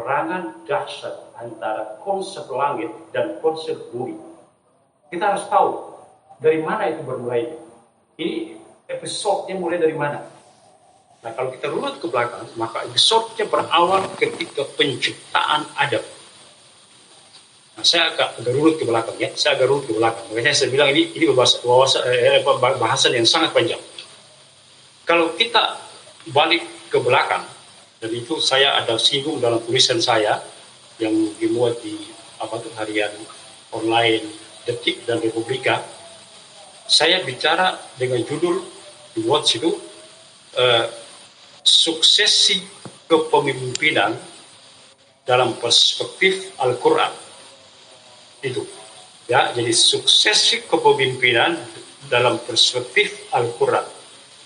perangan dahsyat antara konsep langit dan konsep bumi. Kita harus tahu dari mana itu bermulai. Ini episodenya mulai dari mana? Nah, kalau kita runut ke belakang, maka episodenya berawal ketika penciptaan Adam. Nah, saya agak runut ke belakang ya. Makanya saya bilang ini bahasan yang sangat panjang. Kalau kita balik ke belakang, dan itu saya ada singgung dalam tulisan saya yang dimuat di harian online Detik dan Republika. Saya bicara dengan judul dibuat situ suksesi kepemimpinan dalam perspektif Al-Quran. Itu ya, jadi suksesi kepemimpinan dalam perspektif Al-Quran.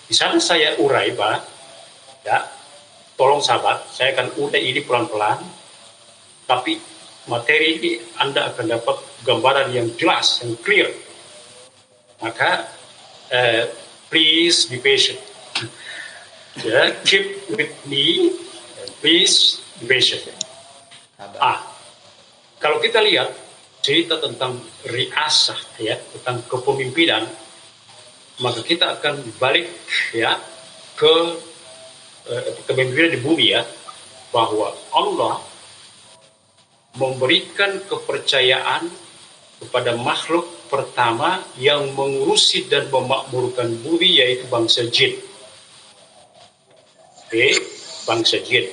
Di sana saya urai, Pak, ya, tolong sahabat, saya akan urai ini pelan-pelan, tapi materi ini Anda akan dapat gambaran yang jelas, yang clear. Maka please be patient. Ya, keep with me, and please be patient. Kalau kita lihat cerita tentang riasah, ya, tentang kepemimpinan, maka kita akan balik ya ke kepemimpinan di bumi, ya, bahwa Allah memberikan kepercayaan kepada makhluk pertama yang mengurusi dan memakmurkan bumi, yaitu bangsa jin. Bangsa jin.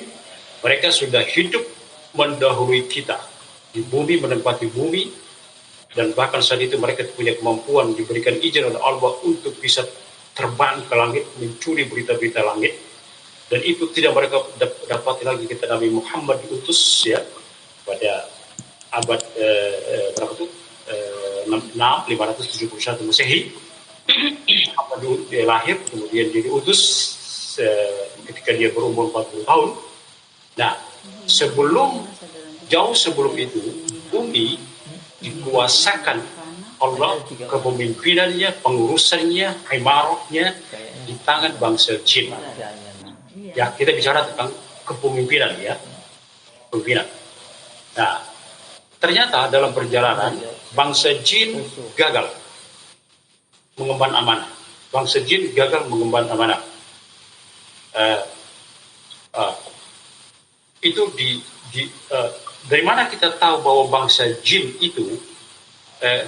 Mereka sudah hidup mendahului kita di bumi, menempati bumi, dan bahkan saat itu mereka punya kemampuan, diberikan izin oleh Allah untuk bisa terbang ke langit, mencuri berita-berita langit. Dan itu tidak mereka dapat lagi ketika Nabi Muhammad diutus, ya, pada abad 571 Masehi. Dia lahir, kemudian dia diutus ketika dia berumur 40 tahun. Nah, jauh sebelum itu, bumi dikuasakan Allah, kepemimpinannya, pengurusannya, imarahnya di tangan bangsa jin. Ya, kita bicara tentang kepemimpinan, ya, kepemimpinan. Nah, ternyata dalam perjalanan bangsa jin gagal mengemban amanah. Bangsa jin gagal mengemban amanah. Itu dari mana kita tahu bahwa bangsa jin itu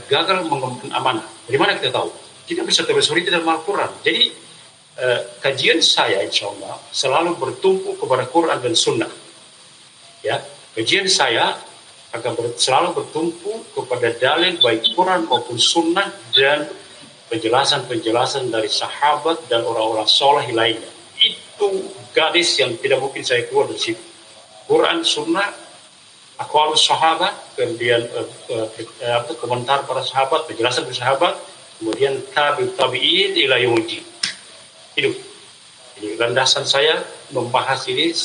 gagal mengemban amanah? Dari mana kita tahu? Kita bisa telusuri dalam Al-Quran. Jadi kajian saya insya Allah selalu bertumpu kepada Quran dan Sunnah. Ya, kajian saya akan selalu bertumpu kepada dalil baik Quran maupun Sunnah dan penjelasan-penjelasan dari sahabat dan orang-orang soleh lainnya. Itu garis yang tidak mungkin saya keluar dari situ. Quran, Sunnah, aqwalus sahabat, kemudian komentar para sahabat, penjelasan para sahabat, kemudian tabi'in ila yaumil. Hidup. Jadi landasan saya membahas ini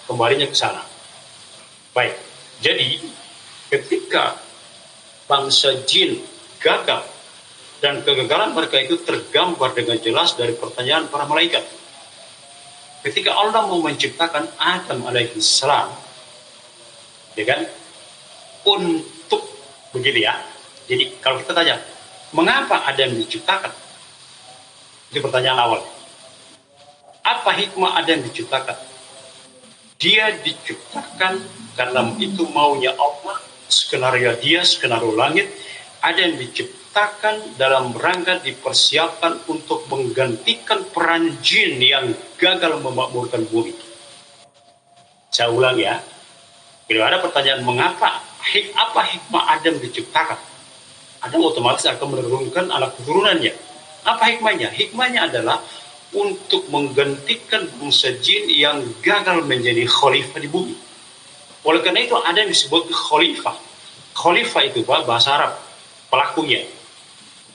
kembalinya ke sana. Baik. Jadi ketika bangsa jin gagal, dan kegagalan mereka itu tergambar dengan jelas dari pertanyaan para malaikat. Ketika Allah mau menciptakan Adam alaihissalam, ya kan, untuk begitu, ya. Jadi kalau kita tanya, mengapa Adam diciptakan? Itu pertanyaan awal. Apa hikmah Adam diciptakan? Dia diciptakan karena itu maunya Allah, skenario dia, skenario langit. Adam diciptakan dalam rangka dipersiapkan untuk menggantikan peran jin yang gagal memakmurkan bumi. Saya ulang, ya. Bila ada pertanyaan mengapa, apa hikmah Adam diciptakan? Adam otomatis akan menurunkan anak keturunannya. Apa hikmahnya? Hikmahnya adalah untuk menggantikan bangsa jin yang gagal menjadi khalifah di bumi. Oleh karena itu ada yang disebut khalifah. Khalifah itu bahasa Arab, pelakunya.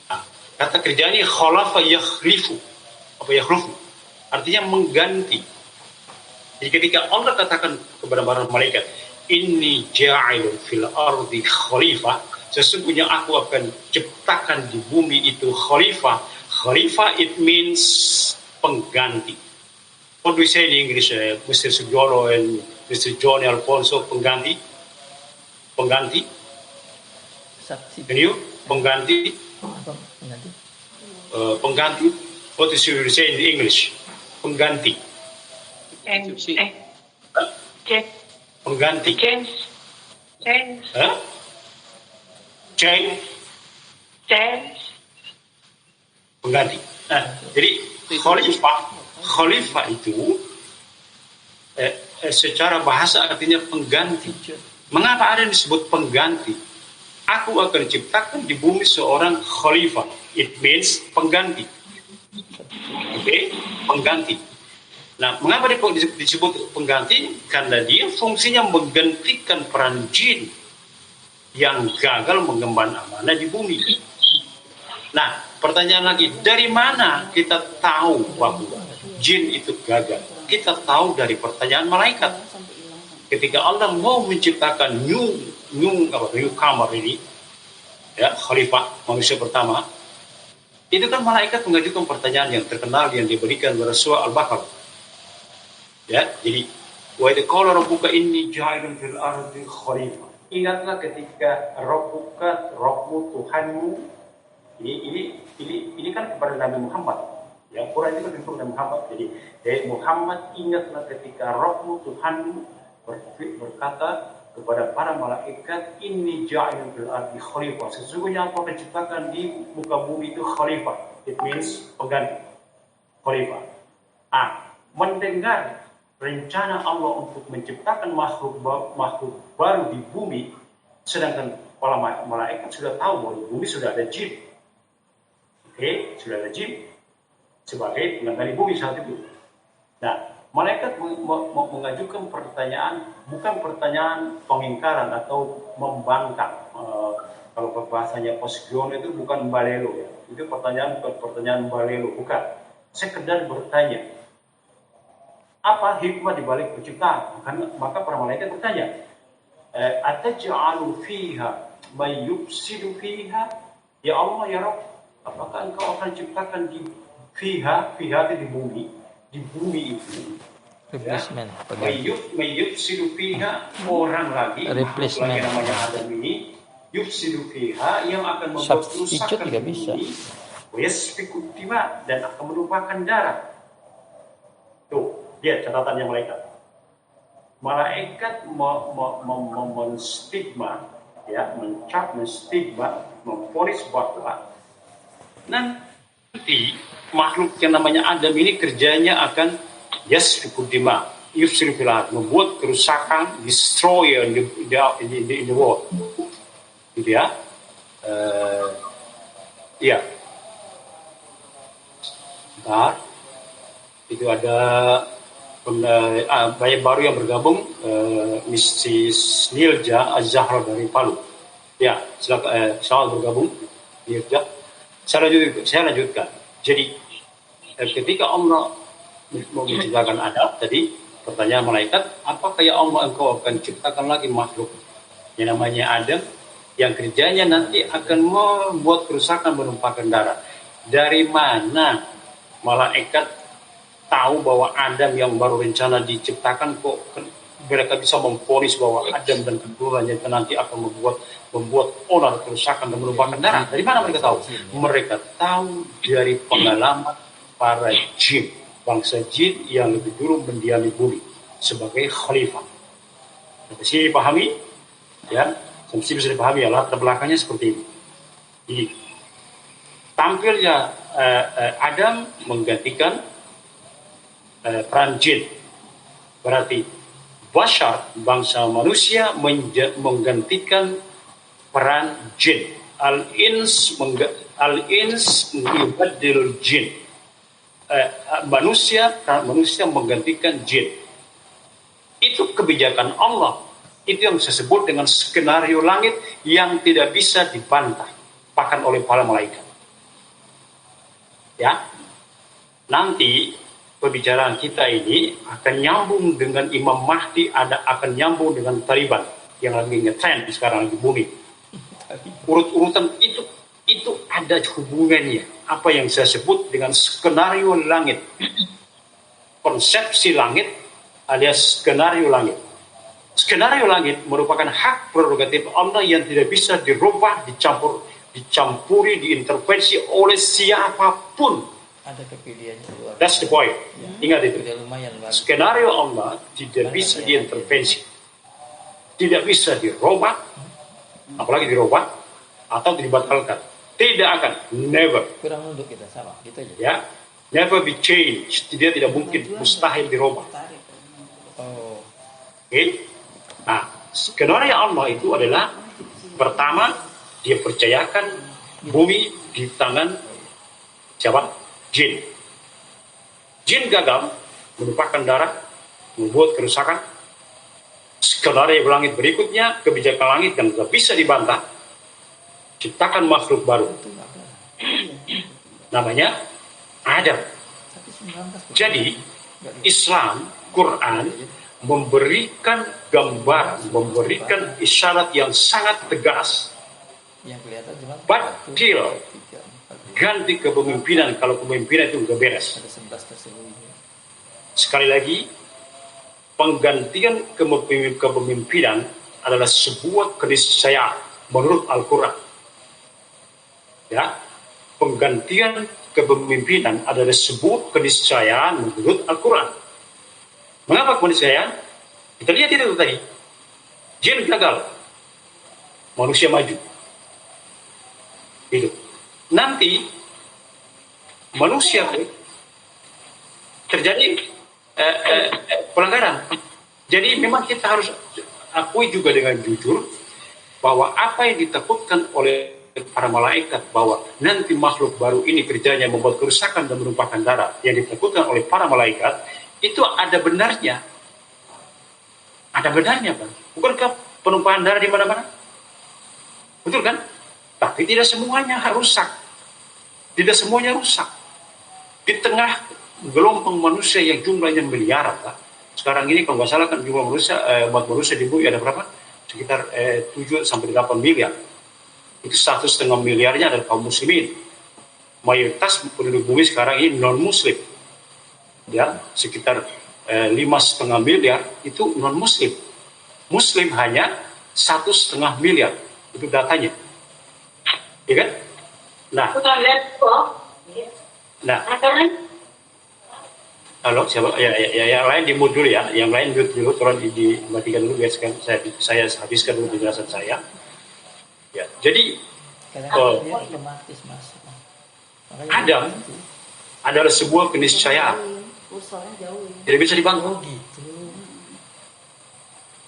Nah, kata kerjanya khalafa yakhlifu. Apa yakhlifu? Artinya mengganti. Jadi ketika Allah katakan kepada para malaikat, inni ja'ilun fil ardi khalifah, sesungguhnya aku akan ciptakan di bumi itu khalifah. Khalifah it means pengganti. what do we say in English? Mr. Sugiono and Mr. Johnny Alfonso, pengganti. Saksi. Can you? Pengganti. Apa pengganti? Pengganti. What is you say in English? Pengganti. Pengganti. Huh? Change. Pengganti. Nah, jadi khalifah itu secara bahasa artinya pengganti. Mengapa ada yang disebut pengganti? Aku akan ciptakan di bumi seorang khalifah. It means pengganti. Oke, pengganti. Nah, mengapa disebut pengganti? Karena dia fungsinya menggantikan peran jin yang gagal mengemban amanah di bumi. Nah, pertanyaan lagi, dari mana kita tahu bahwa jin itu gagal? Kita tahu dari pertanyaan malaikat. Ketika Allah mau menciptakan newcomer ini, ya, khalifah manusia pertama, itu kan malaikat mengajukan pertanyaan yang terkenal yang diberikan pada surah Al-Baqarah. Ya, jadi wa idh qala rabbuka inni ja'ilun fil ardi khalifah. Ingatlah ketika Rabbmu Tuhanmu, ini kan kepada Nabi Muhammad. Ya, Quran itu kepada Nabi Muhammad. Jadi Muhammad, ingatlah ketika Rabbmu Tuhanmu berkata kepada para malaikat, inni ja'ilun fil ardi khalifah. Sesungguhnya aku akan ciptakan di muka bumi itu khalifah. It means pengganti. Khalifah. Mendengar rencana Allah untuk menciptakan makhluk baru di bumi, sedangkan para malaikat sudah tahu bahwa di bumi sudah ada jin. Oke, sudah ada jin sebagai pengganti bumi saat itu. Nah, malaikat mengajukan pertanyaan, bukan pertanyaan pengingkaran atau membangkang. Kalau bahasanya Posgion itu bukan balelo, ya. Itu bukan pertanyaan balelo, bukan. Sekedar bertanya, apa hikmah dibalik penciptaan? Maka para malaikat bertanya, ataj'alu fiha may yufsidu fiha? Ya Allah, ya Rabb, apakah engkau akan ciptakan di fiha itu di bumi itu, Replacement. Yufsidu fiha, orang lagi namanya Adam ini, yufsidu fiha, yang akan membuat kerusakan di bumi, yasfiku dima, dan akan menumpahkan darah. Tuh, lihat catatannya malaikat. Malaikat menstigma, ya, menstigma, memvonis bahwa nanti makhluk yang namanya Adam ini kerjanya akan yasfiku dima, yufsidu fil ard, membuat kerusakan, destroy in the world, gitu ya. Ya, bentar, itu ada banyak baru yang bergabung, Mrs. Nilja Az-Zahra dari Palu. Ya, silakan, selamat bergabung, Nilja. Saya lanjutkan. Jadi ketika Allah mau menciptakan Adam, tadi pertanyaan malaikat, apakah ya Allah engkau akan ciptakan lagi makhluk yang namanya Adam, yang kerjanya nanti akan membuat kerusakan, menumpahkan darah? Dari mana malaikat tahu bahwa Adam yang baru rencana diciptakan, kok mereka bisa memvonis bahwa Adam dan keturunannya nanti akan membuat onar, kerusakan, dan menumpahkan darah? Dari mana mereka tahu? Mereka tahu dari pengalaman para jin, bangsa jin yang lebih dulu mendiami bumi sebagai khalifah. Sampai sini dipahami, ya? Sampai sini bisa dipahami ya, latar belakangnya seperti ini. Jadi tampilnya Adam menggantikan peran jin, berarti Bashar, bangsa manusia, menggantikan peran jin. Al-ins yubaddilul jin. Manusia menggantikan jin. Itu kebijakan Allah. Itu yang saya sebut dengan skenario langit yang tidak bisa dibantah bahkan oleh para malaikat. Ya, nanti pembicaraan kita ini akan nyambung dengan Imam Mahdi, akan nyambung dengan Taliban yang lagi ngetrend sekarang di bumi. Urut-urutan itu ada hubungannya. Apa yang saya sebut dengan skenario langit. konsepsi langit alias skenario langit. Skenario langit merupakan hak prerogatif Allah yang tidak bisa dirubah, dicampuri, diintervensi oleh siapapun. Ada kepilihan luar. That's the point. Ingat itu. Udah lumayan bagus. Skenario Allah tidak bisa diintervensi, tidak bisa dirubah, apalagi dirubah atau dibatalkan. Tidak akan, never. Kurang nunduk kita sama, gitu aja. Ya, never be changed. Dia tidak mungkin, mustahil dirubah. Oh, Oke? Nah, skenario Allah itu adalah pertama dia percayakan bumi di tangan siapa? Jin. Jin gagal menumpahkan darah, membuat kerusakan. Skenario langit berikutnya, kebijakan langit yang tidak bisa dibantah, ciptakan makhluk baru. itu nggak ada. Namanya Adam. Tapi 19 Jadi Islam, Quran memberikan gambaran, memberikan isyarat yang sangat tegas. yang kelihatan cuma Batil. 1, 2, 3, 4, 5. Ganti kepemimpinan kalau kepemimpinan itu udah beres. Ada 11 tersembunyi. Sekali lagi, penggantian kepemimpinan adalah sebuah keniscayaan menurut Al-Quran. Ya, penggantian kepemimpinan adalah sebuah keniscayaan menurut Al-Quran. Mengapa keniscayaan? Kita lihat itu tadi. Jin gagal, manusia maju. Itu. Nanti manusia terjadi pelanggaran. Jadi memang kita harus akui juga dengan jujur bahwa apa yang ditakutkan oleh para malaikat bahwa nanti makhluk baru ini kerjanya membuat kerusakan dan menumpahkan darah yang ditakutkan oleh para malaikat itu ada benarnya. Ada benarnya, Pak. Bukankah penumpahan darah di mana-mana? Betul kan? Tapi tidak semuanya rusak. Tidak semuanya rusak. Di tengah gelombang manusia yang jumlahnya miliaran, Pak. Sekarang ini kalau nggak salah kan jumlah manusia, umat manusia di bumi ada berapa? Sekitar 7 sampai 8 miliar. Itu 1,5 miliarnya adalah kaum muslimin. Mayoritas penduduk bumi sekarang ini non-muslim. Ya, sekitar 5,5 miliar itu non-muslim. Muslim hanya 1,5 miliar. Itu datanya. Ya kan? Nah, halo siapa? Ya, yang lain di-mute dulu ya. Yang lain mute dulu, tolong dimatikan dulu biar saya habiskan dulu penjelasan saya. Ya, jadi Kadang dia otomatis masuk. Makanya Adam adalah sebuah keniscayaan. Tidak bisa dibantah. oh gitu.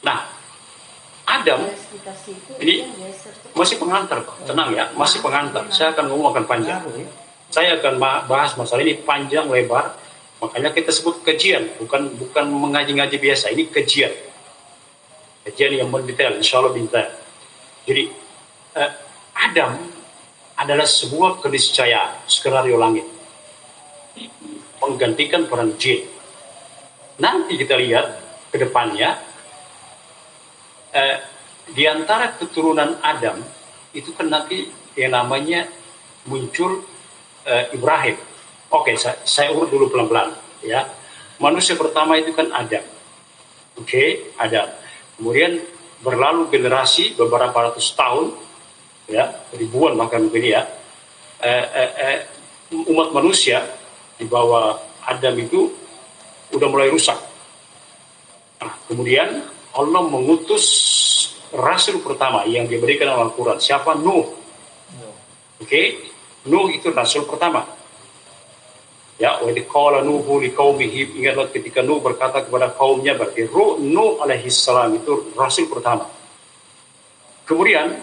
Nah, Adam ini masih pengantar, Pak. Tenang ya, masih pengantar. Saya akan ngomong akan panjang. Ngaruh ya. Saya akan bahas masalah ini panjang lebar. Makanya kita sebut kajian, bukan mengaji-ngaji biasa. Ini kajian. Kajian yang mendetail, insya Allah detail. Jadi Adam adalah sebuah keniscayaan, skenario langit. Menggantikan peran jin. Nanti kita lihat ke depannya, di antara keturunan Adam, itu kan nanti yang namanya muncul Ibrahim. Oke, saya urut dulu pelan-pelan. Ya. Manusia pertama itu kan Adam. Oke, Adam. Kemudian berlalu generasi beberapa ratus tahun, ya, ribuan bahkan mungkin ya, umat manusia di bawah Adam itu udah mulai rusak. Nah, kemudian Allah mengutus rasul pertama yang diberikan oleh Al-Quran. Siapa? Nuh. Oke, Nuh itu rasul pertama. Ya, wa qala Nuhu liqaumihi, ingatlah ketika Nuh berkata kepada kaumnya, berarti Nuh alaihi salam itu rasul pertama. Kemudian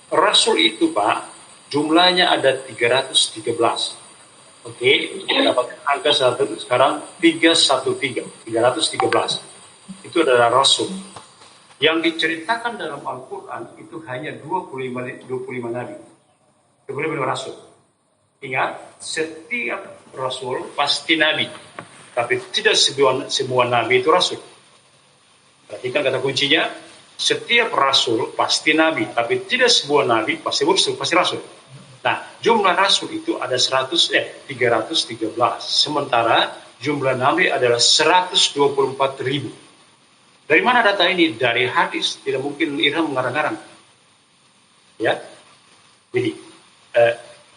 rasul itu, Pak, jumlahnya ada 313. Oke, dapat angka sekarang 313. Itu adalah rasul. Yang diceritakan dalam Al-Quran itu hanya 25 nabi. 25 rasul. Ingat, setiap rasul pasti nabi. Tapi tidak semua nabi itu rasul. Perhatikan kata kuncinya, setiap rasul pasti nabi, tapi tidak semua nabi pasti rasul. Nah, jumlah rasul itu ada 313. Sementara jumlah nabi adalah 124.000. Dari mana data ini? Dari hadis, tidak mungkin Irham mengarang-arang. Ya, jadi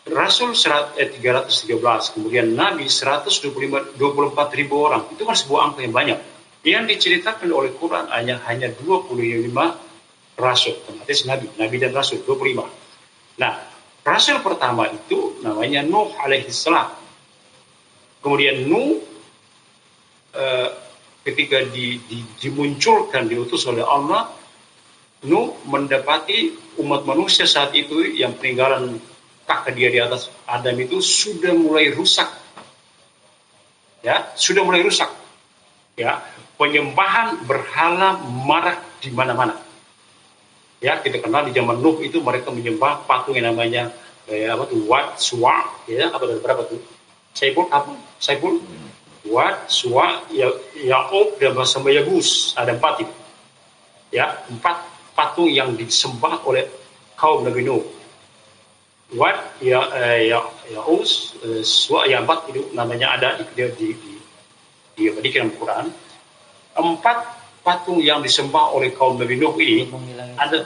Rasul 313, kemudian Nabi 124.000 orang. Itu kan sebuah angka yang banyak. Yang diceritakan oleh Quran hanya 25 Rasul, otomatis Nabi dan Rasul 25. Nah, Rasul pertama itu namanya Nuh alaihissalam. Kemudian Nuh ketika dimunculkan, diutus oleh Allah, Nuh mendapati umat manusia saat itu yang peninggalan kakak dia di atas Adam itu sudah mulai rusak. Ya, sudah mulai rusak. Ya, penyembahan berhala marak di mana-mana. Ya, kita kenal di zaman Nuh itu mereka menyembah patung yang namanya Wat, Suwa, ya, apa dan berapa tuh? Saibul, Wat, Suwa, Ya'ub dan sama Yagus. Ada 4 itu. Ya, 4 patung yang disembah oleh kaum Nabi Nuh. Wat, Ya'us, Suwa, Ya'bat itu namanya ada di dalam Quran. 4 patung yang disembah oleh kaum Nabi Nuh ini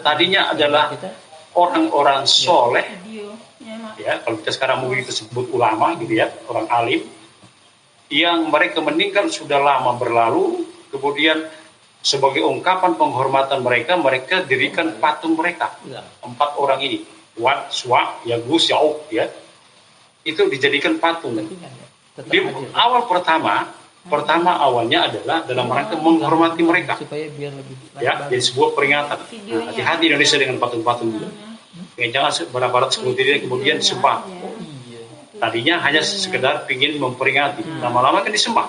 tadinya adalah orang-orang soleh. Ya, kalau kita sekarang mungkin kita sebut ulama gitu ya, orang alim yang mereka meninggal sudah lama berlalu, kemudian sebagai ungkapan penghormatan mereka dirikan patung mereka. 4 orang ini, Wat, Suwa, Yagus, Ya'ub, ya, itu dijadikan patung. Di awal pertama awalnya adalah dalam rangka menghormati mereka. Ya, jadi sebuah peringatan. Nah, hati-hati Indonesia dengan patung-patung itu. Jangan barat-barat seperti ini kemudian sembah. Tadinya hanya sekedar ingin memperingati, lama-lama kan disembah.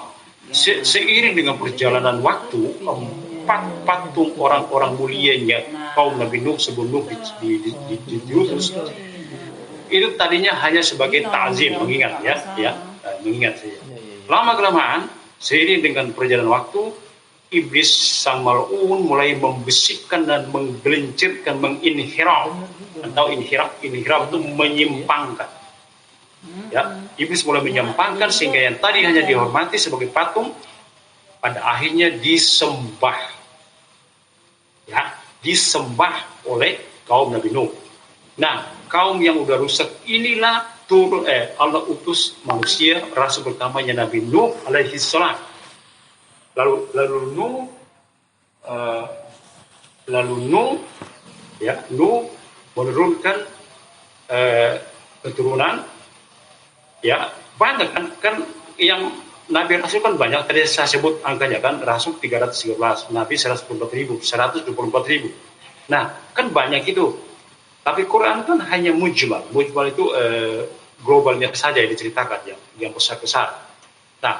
Seiring dengan perjalanan waktu, 4 patung orang-orang mulianya kaum Nabi Nuh sebelum Nuh diutus itu tadinya hanya sebagai ta'zim, mengingat mengingat saja. Lama-kelamaan, seiring dengan perjalanan waktu, iblis sang mal'un mulai membisikkan dan menggelincirkan, menginhiraf, atau inhiraf itu menyimpangkan. Ya, iblis mulai menyimpangkan sehingga yang tadi hanya dihormati sebagai patung pada akhirnya disembah. Ya, disembah oleh kaum Nabi Nuh. Nah, kaum yang udah rusak inilah Allah utus manusia rasul pertamanya Nabi Nuh alaihi salam. Lalu Nuh menurunkan keturunan, ya, banyak kan yang Nabi Rasul kan banyak. Tadi saya sebut angkanya kan, Rasul 313, Nabi 124.000. Nah, kan banyak itu. Tapi Quran kan hanya mujmal. Mujmal itu globalnya saja yang diceritakan, yang besar-besar. Nah,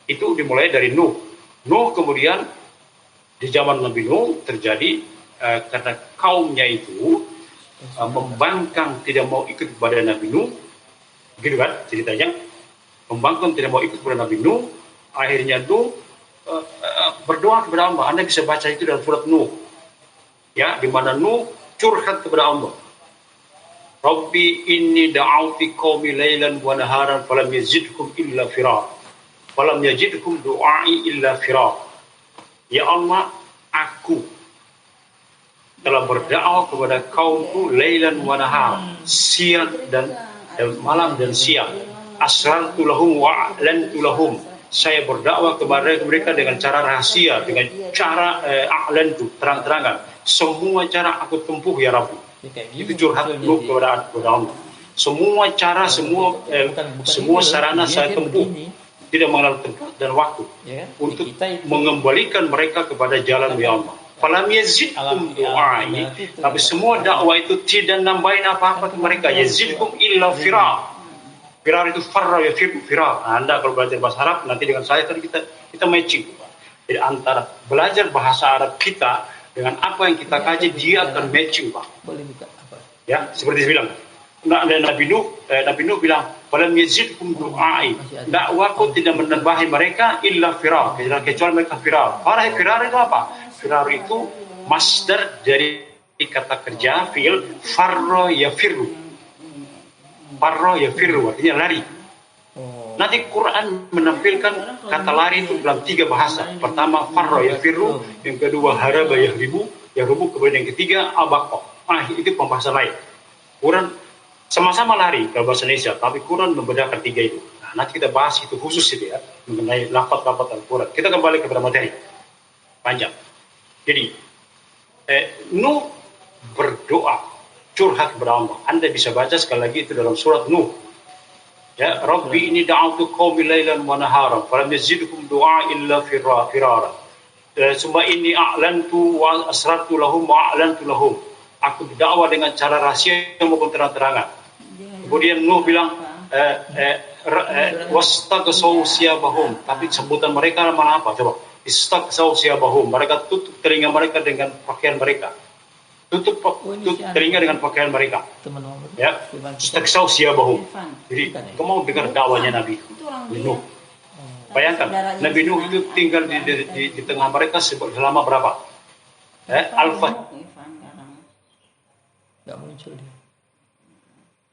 itu dimulai dari Nuh. Nuh kemudian di zaman Nabi Nuh terjadi karena kaumnya itu membangkang, tidak mau ikut kepada Nabi Nuh. Gitu kan ceritanya. Membangkang tidak mau ikut kepada Nabi Nuh. Akhirnya Nuh berdoa kepada Allah. Anda bisa baca itu dalam surat Nuh. Ya, di mana Nuh curhat kepada Allah. Rabbi inni da'awti qaumi lailan wa naharan falam yazidhum illa firar. Falam yazidhum du'ai illa firar. Ya Allah, aku telah berdakwah kepada kaumku lailan wa nahar, siang dan malam dan siang. Asrartu lahum wa a'lantu lahum. Saya berdakwah kepada mereka dengan cara rahasia, dengan cara a'lantu, terang-terangan. Semua cara aku tempuh ya Rabbi. Itu curhat Nuh kepada Allah. Semua cara, semua sarana saya tempuh, tidak mengenal tempat dan waktu, untuk mengembalikan mereka kepada jalan ya Allah. Falam yazidhum du'ai, tapi semua dakwah itu tidak nambahin apa-apa ke mereka. Yazidhum illa firar. Firar itu farra ya firar. Anda kalau belajar bahasa Arab nanti dengan saya kan kita matching. Jadi antara belajar bahasa Arab kita dengan apa yang kita kaji, dia akan matching, Pak. Boleh buka apa? Ya, seperti saya bilang. Nabi Nuh bilang, "Falam yazidhum du'ai." Dakwahku tidak menambahi mereka illa firar, kecuali mereka firar. Firar itu apa? Firar itu masdar dari kata kerja fi'il farra yafirru. Farra yafirru artinya lari. Nanti Quran menampilkan kata lari itu dalam 3 bahasa. Pertama farra yafirru, yang kedua haraba yahribu, kemudian yang ketiga abaqa. Itu pembahasan lain. Quran sama-sama lari kalau bahasa Indonesia, tapi Quran membedakan 3 itu. Nah, nanti kita bahas itu khusus itu ya, mengenai lafaz-lafaz Al-Quran. Kita kembali kepada materi. Panjang. Jadi, Nuh berdoa, curhat kepada Allah. Anda bisa baca sekali lagi itu dalam surat Nuh. Ya, Rabbi ini da'autu qaumi lailan wa naharan, falam yazidhum du'a illa firara. Summa inni a'lantu wa asrartu lahum wa a'lantu lahum. Aku berdakwah dengan cara rahasia maupun terang-terangan. Kemudian Nuh bilang, wastaqsaw siyabahum, tapi sebutan mereka malah apa? Coba, istaqsaw siyabahum, mereka tutup telinga mereka dengan pakaian mereka. Tutup telinga dengan pakaian mereka. Ya, istaqsaw siyabahum. Jadi, kamu mau dengar dakwanya Nabi Nuh. Bayangkan, Nabi Nuh itu tinggal di tengah mereka selama berapa? Alfa. Nggak muncul dia.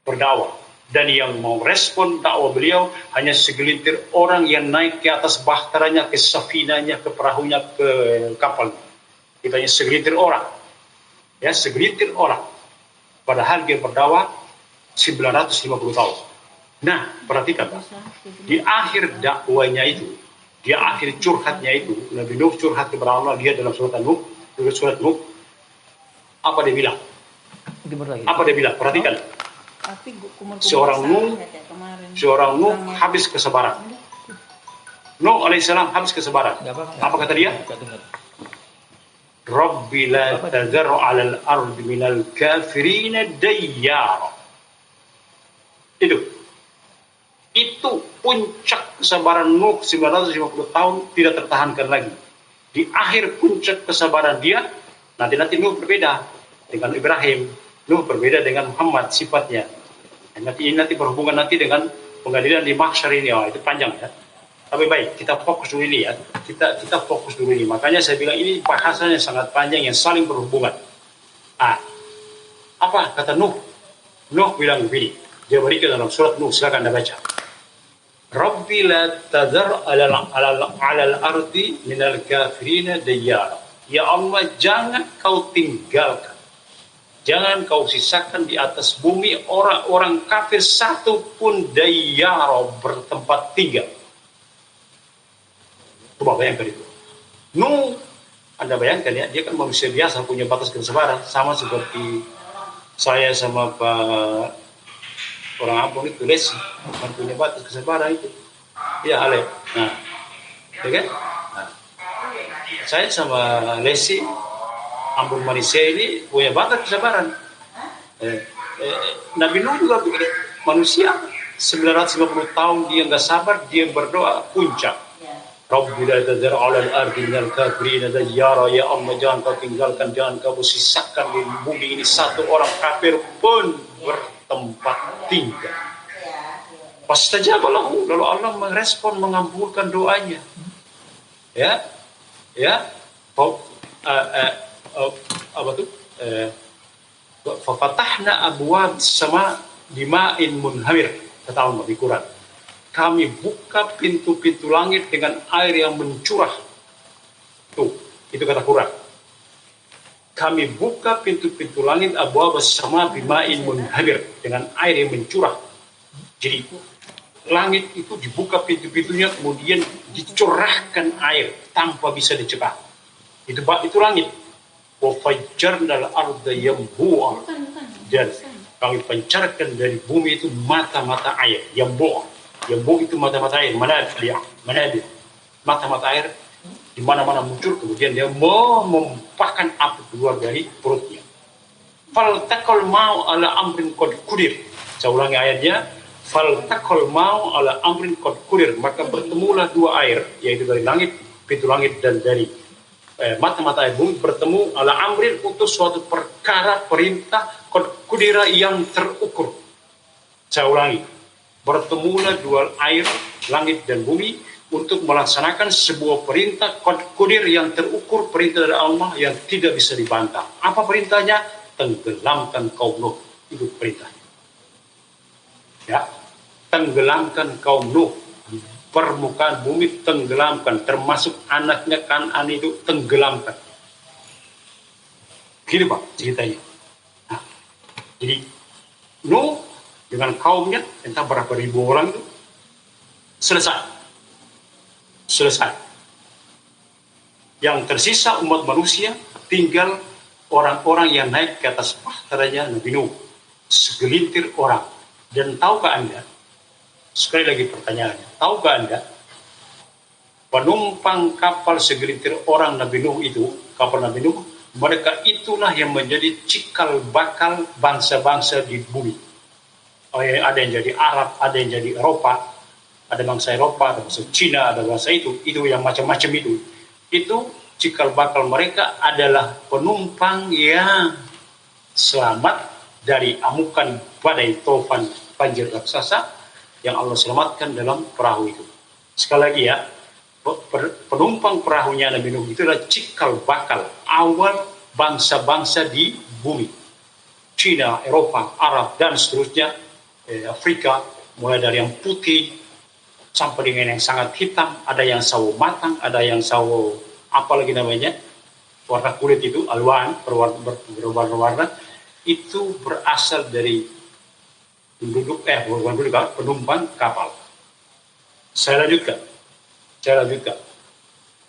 Berdakwah. Dan yang mau respon dakwah beliau hanya segelintir orang yang naik ke atas bahtaranya, ke safinanya, ke perahunya, ke kapal. Itu hanya segelintir orang. Ya, segelintir orang. Padahal dia berdakwah 950 tahun. Nah, perhatikan. Di akhir dakwanya itu, di akhir curhatnya itu, Nabi Nuh curhat kepada Allah, dia dalam surat Nuh, apa dia bilang? Apa dia bilang? Perhatikan. Seorang Nuh habis kesabaran. Nuh alaihissalam habis kesabaran. Apa kata dia? Rabbi la tadhar 'alal ardi minal kafirina dayyara. Itu puncak kesabaran Nuh 950 tahun tidak tertahankan lagi. Di akhir puncak kesabaran dia, nanti Nuh berbeda dengan Ibrahim. Nuh berbeda dengan Muhammad sifatnya. Nanti berhubungan nanti dengan pengadilan di mahsyar ini. Itu panjang ya. Tapi baik, kita fokus dulu ini ya. Kita fokus dulu ini. Makanya saya bilang ini bahasanya sangat panjang yang saling berhubungan. Apa kata Nuh? Nuh bilang begini. Dia berikan dalam surat Nuh, silakan Anda baca. Rabbi la tadhar 'alal ardi minal kafirina dayyara. Ya Allah, jangan kau tinggalkan, jangan kau sisakan di atas bumi orang-orang kafir satupun dayyara, bertempat tinggal. Coba bayangkan itu. Nuh, Anda bayangkan ya, dia kan manusia biasa, punya batas kesabaran, sama seperti saya sama Pak orang Ambon itu, Lesi, punya batas kesabaran itu. Ya, Ale. Nah, ya kan? Nah, saya sama Lesi, Ambon Malaysia ini punya batas kesabaran. Nabi Nuh juga begitu. Manusia 950 tahun dia nggak sabar, dia berdoa puncak. Rabbi la tadhar 'alal ardi minal kafirina dayyara. Ya Allah, jangan kau tinggalkan, jangan kau sisakan di bumi ini satu orang kafir pun bertempat tinggal. Fastajaba lahu, lalu Allah merespon, mengabulkan doanya. Ya. Apa tuh? Fafatahna abwab sama dima'in munhamir, kata Allah di Quran. Kami buka pintu-pintu langit dengan air yang mencurah. Tuh, itu kata Quran. Kami buka pintu-pintu langit abwab sama dima'in munhamir, dengan air yang mencurah. Jadi langit itu dibuka pintu-pintunya, kemudian dicurahkan air tanpa bisa dicegah. Itu langit. Wafajjarnal arda yambu'a, dan kami pancarkan dari bumi itu mata-mata air. Yambu itu mata-mata air, manabir, mata-mata air di mana-mana muncul, kemudian dia memumpahkan api keluar dari perutnya. Faltaqal ma'u ala amrin qad qudir. Saya ulangi ayatnya. Faltaqal ma'u ala amrin qad qudir, maka bertemulah dua air, yaitu dari langit, pintu langit, dan dari mata-mata air bumi bertemu ala amrin untuk suatu perkara, perintah qad qudira yang terukur. Saya ulangi. Bertemulah dua air, langit dan bumi, untuk melaksanakan sebuah perintah qad qudir yang terukur, perintah dari Allah yang tidak bisa dibantah. Apa perintahnya? Tenggelamkan kaum Nuh. Itu perintahnya. Ya, tenggelamkan kaum Nuh. permukaan bumi tenggelamkan, termasuk anaknya Kan'an itu tenggelamkan. Gitu Pak ceritanya. Nah, jadi Nuh dengan kaumnya entah berapa ribu orang itu selesai. Yang tersisa umat manusia tinggal orang-orang yang naik ke atas bahteranya Nabi Nuh, segelintir orang. Dan tahukah Anda, sekali lagi pertanyaannya, tahukah Anda penumpang kapal segelintir orang Nabi Nuh itu, kapal Nabi Nuh, mereka itulah yang menjadi cikal bakal bangsa-bangsa di bumi. Ada yang jadi Arab, ada yang jadi Eropa, ada bangsa Eropa, ada bangsa Cina, ada bangsa itu yang macam-macam itu. Itu cikal bakal mereka adalah penumpang yang selamat dari amukan badai tofan banjir raksasa yang Allah selamatkan dalam perahu itu. Sekali lagi ya, penumpang perahunya Nabi Nuh itu adalah cikal bakal awal bangsa-bangsa di bumi. Cina, Eropa, Arab, dan seterusnya, Afrika, mulai dari yang putih sampai dengan yang sangat hitam, ada yang sawo matang, ada yang sawo apalagi namanya, warna kulit itu, alwan, berwarna-warna, itu berasal dari penumpang kapal. Saya lanjutkan.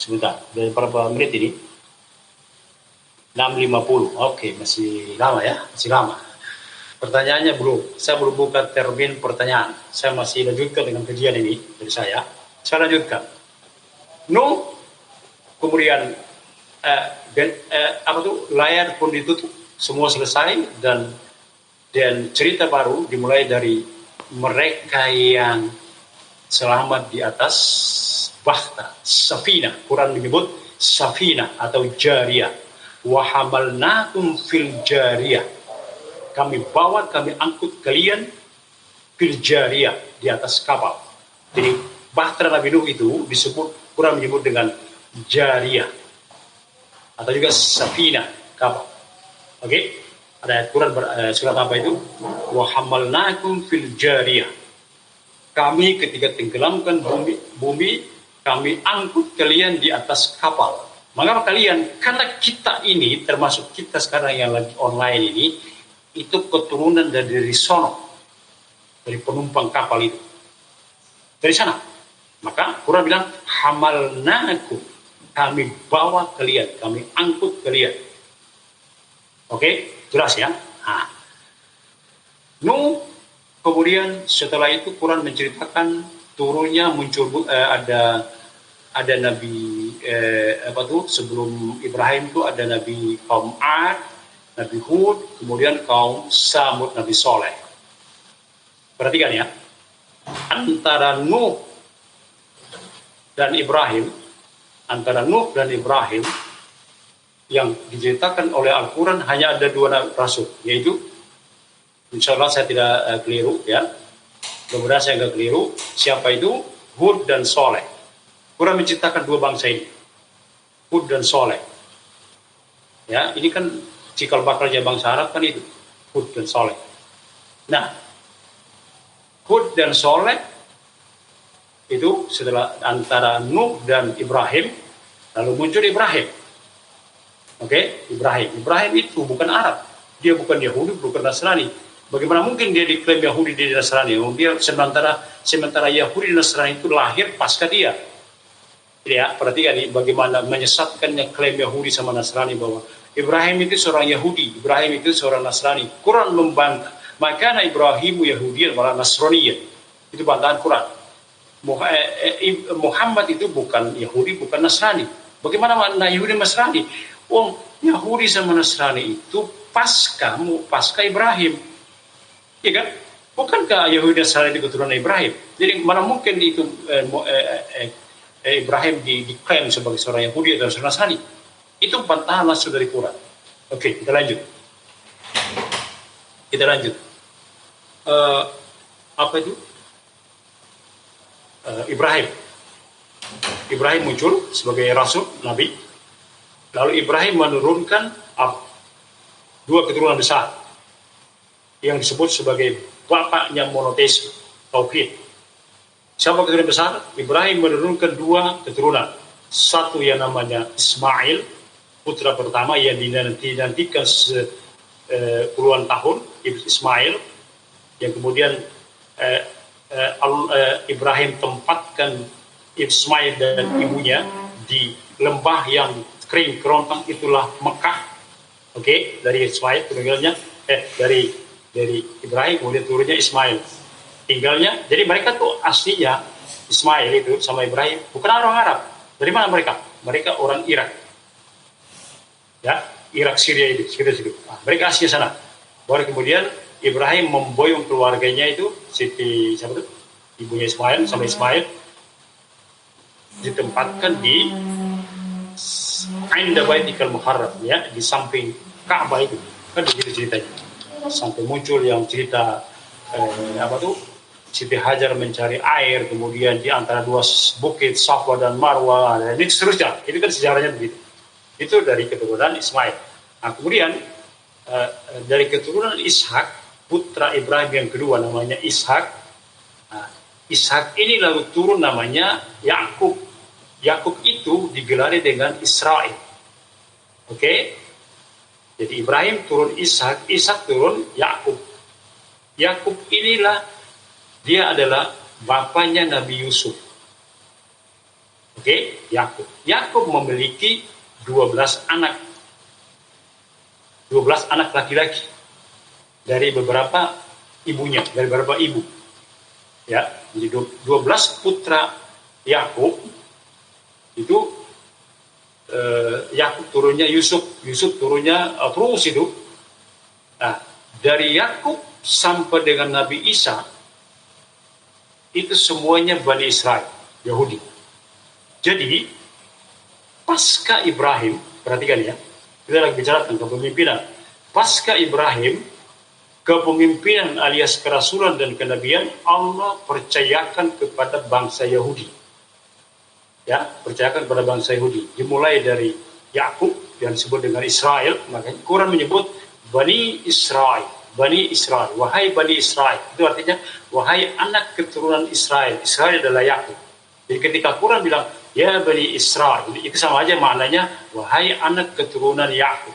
Sebentar, dari berapa menit ini? 6.50. Oke, masih lama ya, masih lama. Pertanyaannya saya belum buka termin pertanyaan. Saya masih lanjutkan dengan kajian ini dari saya. Saya lanjutkan. Nuh, kemudian layar pun ditutup, semua selesai dan cerita baru dimulai dari mereka yang selamat di atas bahta, safina. Quran menyebut safina atau jariyah. Wa hamalnakum fil jariyah. Kami bawa, kami angkut kalian fil jariyah, di atas kapal. Jadi bahtera Nabi Nuh itu disebut, Quran menyebut dengan jariyah atau juga safina, kapal. Oke? Ada Quran surat apa itu? Wa hamalnakum fil jariyah. Kami ketika tenggelamkan bumi, kami angkut kalian di atas kapal. Mengapa kalian? Karena kita ini, termasuk kita sekarang yang lagi online ini, itu keturunan dari sono, dari penumpang kapal itu. Dari sana. Maka Quran bilang, hamalnakum, kami bawa kalian, kami angkut kalian. Oke, jelas ya? Nah. Nuh, kemudian setelah itu Quran menceritakan turunnya muncul ada Nabi sebelum Ibrahim itu ada Nabi kaum Ad, Nabi Hud, kemudian kaum Samud, Nabi Soleh. Perhatikan ya, antara Nuh dan Ibrahim yang diceritakan oleh Al-Quran hanya ada 2 rasul, yaitu, insya Allah saya tidak keliru ya, mudah-mudahan saya nggak keliru, siapa itu? Hud dan Soleh. Quran menceritakan 2 bangsa ini, Hud dan Soleh. Ya, ini kan cikal bakalnya bangsa Arab kan itu, Hud dan Soleh. Nah, Hud dan Soleh itu setelah antara Nuh dan Ibrahim, lalu muncul Ibrahim. Oke, Ibrahim itu bukan Arab, dia bukan Yahudi, bukan Nasrani. Bagaimana mungkin dia diklaim Yahudi dan Nasrani? Dia sementara Yahudi dan Nasrani itu lahir pasca dia. Ya, perhatikan nih bagaimana menyesatkannya klaim Yahudi sama Nasrani bahwa Ibrahim itu seorang Yahudi, Ibrahim itu seorang Nasrani. Quran membantah. Maka Ibrahimu Yahudiyan wala Nasraniyan. Itu bantahan Quran. Muhammad itu bukan Yahudi, bukan Nasrani. Bagaimana makna Yahudi dan Nasrani? Yahudi sama Nasrani itu pasca Ibrahim. Ya kan? Bukankah Yahudi dan Nasrani itu keturunan Ibrahim? Jadi mana mungkin itu Ibrahim diklaim sebagai seorang Yahudi atau seorang Nasrani? Itu bantahan langsung dari Quran. Oke, kita lanjut. Apa itu? Ibrahim muncul sebagai rasul, nabi. Lalu Ibrahim menurunkan 2 keturunan besar yang disebut sebagai bapaknya monoteisme, tauhid. Siapa keturunan besar? Ibrahim menurunkan dua keturunan. Satu yang namanya Ismail, putra pertama yang dinantikan puluhan tahun, Ismail, yang kemudian Ibrahim tempatkan Ismail dan ibunya di lembah yang kering kerontang, itulah Mekah. Oke, dari Ismail tinggalnya dari Ibrahim, kemudian turunnya Ismail tinggalnya. Jadi mereka tuh aslinya Ismail itu sama Ibrahim bukan orang Arab. Dari mana mereka? Mereka orang Irak. Ya, Irak, Syria itu, segitu. Nah, mereka aslinya sana. Baru kemudian Ibrahim memboyong keluarganya itu, Siti siapa itu? Ibunya Ismail sama Ismail ditempatkan di Inda Baitikal Muharram, ya, di samping Ka'bah itu. Kan begitu ceritanya. Sampai muncul yang cerita Siti Hajar mencari air, kemudian di antara dua bukit Safa dan Marwah, dan ini seterusnya. Itu kan sejarahnya begitu. Itu dari keturunan Ismail. Nah, kemudian dari keturunan Ishak, putra Ibrahim yang kedua namanya Ishak. Nah, Ishak ini lalu turun namanya Yakub. Yakub itu digelari dengan Israel. Oke? Jadi Ibrahim turun Ishak, Ishak turun Yakub. Yakub inilah dia adalah bapaknya Nabi Yusuf. Oke, Yakub. Yakub memiliki 12 anak. 12 anak laki-laki dari beberapa ibunya, dari beberapa ibu. Ya, jadi 12 putra Yakub itu Yakub turunnya Yusuf, Yusuf turunnya terus itu. Nah, dari Yakub sampai dengan Nabi Isa itu semuanya Bani Israel, Yahudi. Jadi pasca Ibrahim, perhatikan ya, kita lagi bicara tentang kepemimpinan. Pasca Ibrahim, kepemimpinan alias kerasulan dan kenabian Allah percayakan kepada bangsa Yahudi. Ya, percayakan kepada bangsa Yahudi. Dimulai dari Yakub yang disebut dengan Israel, makanya Quran menyebut Bani Israel. Bani Israel, wahai Bani Israel. Itu artinya wahai anak keturunan Israel. Israel adalah Yakub. Jadi ketika Quran bilang ya Bani Israel, itu sama aja maknanya wahai anak keturunan Yakub.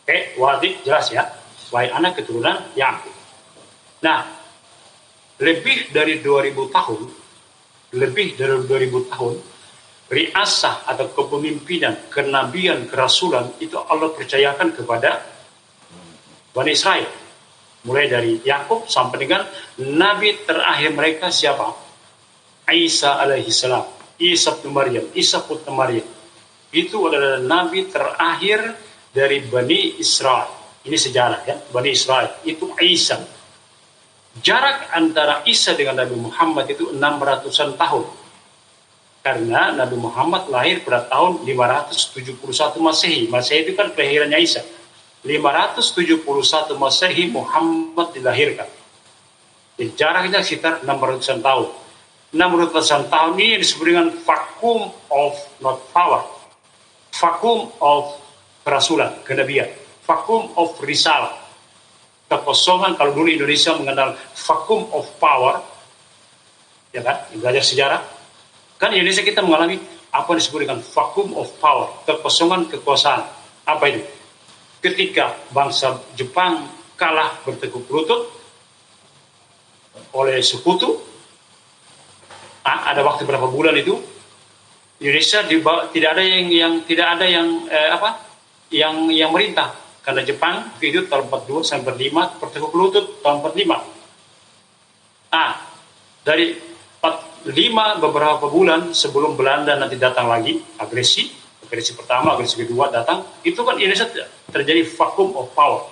Oke, wadih, jelas ya. Wahai anak keturunan Yakub. Nah, lebih dari 2000 tahun, riasah atau kepemimpinan, kenabian, kerasulan itu Allah percayakan kepada Bani Israel. Mulai dari Yakub sampai dengan nabi terakhir mereka siapa? Isa alaihi salam. Isa bin Maryam, Isa putra Maryam. Itu adalah nabi terakhir dari Bani Israel. Ini sejarah ya, Bani Israel. Itu Isa. Jarak antara Isa dengan Nabi Muhammad itu 600-an tahun. Karena Nabi Muhammad lahir pada tahun 571 Masehi. Masehi itu kan kelahirannya Isa. 571 Masehi Muhammad dilahirkan. Jadi jaraknya sekitar 600-an tahun. 600-an tahun ini disebut dengan vacuum of not power. Vacuum of kerasulan, kenabian. Vacuum of risalah. Kekosongan, kalau dulu Indonesia mengenal vacuum of power, ya kan, belajar sejarah, kan Indonesia kita mengalami apa disebut dengan vacuum of power, kekosongan kekuasaan. Apa itu? Ketika bangsa Jepang kalah bertekuk lutut oleh sekutu, ada waktu berapa bulan itu Indonesia tidak ada yang merintah. Karena Jepang itu tahun 42 sampai 45 bertekuk lutut tahun 45. Dari 45 beberapa bulan sebelum Belanda nanti datang lagi agresi pertama, agresi kedua datang, itu kan Indonesia terjadi vacuum of power,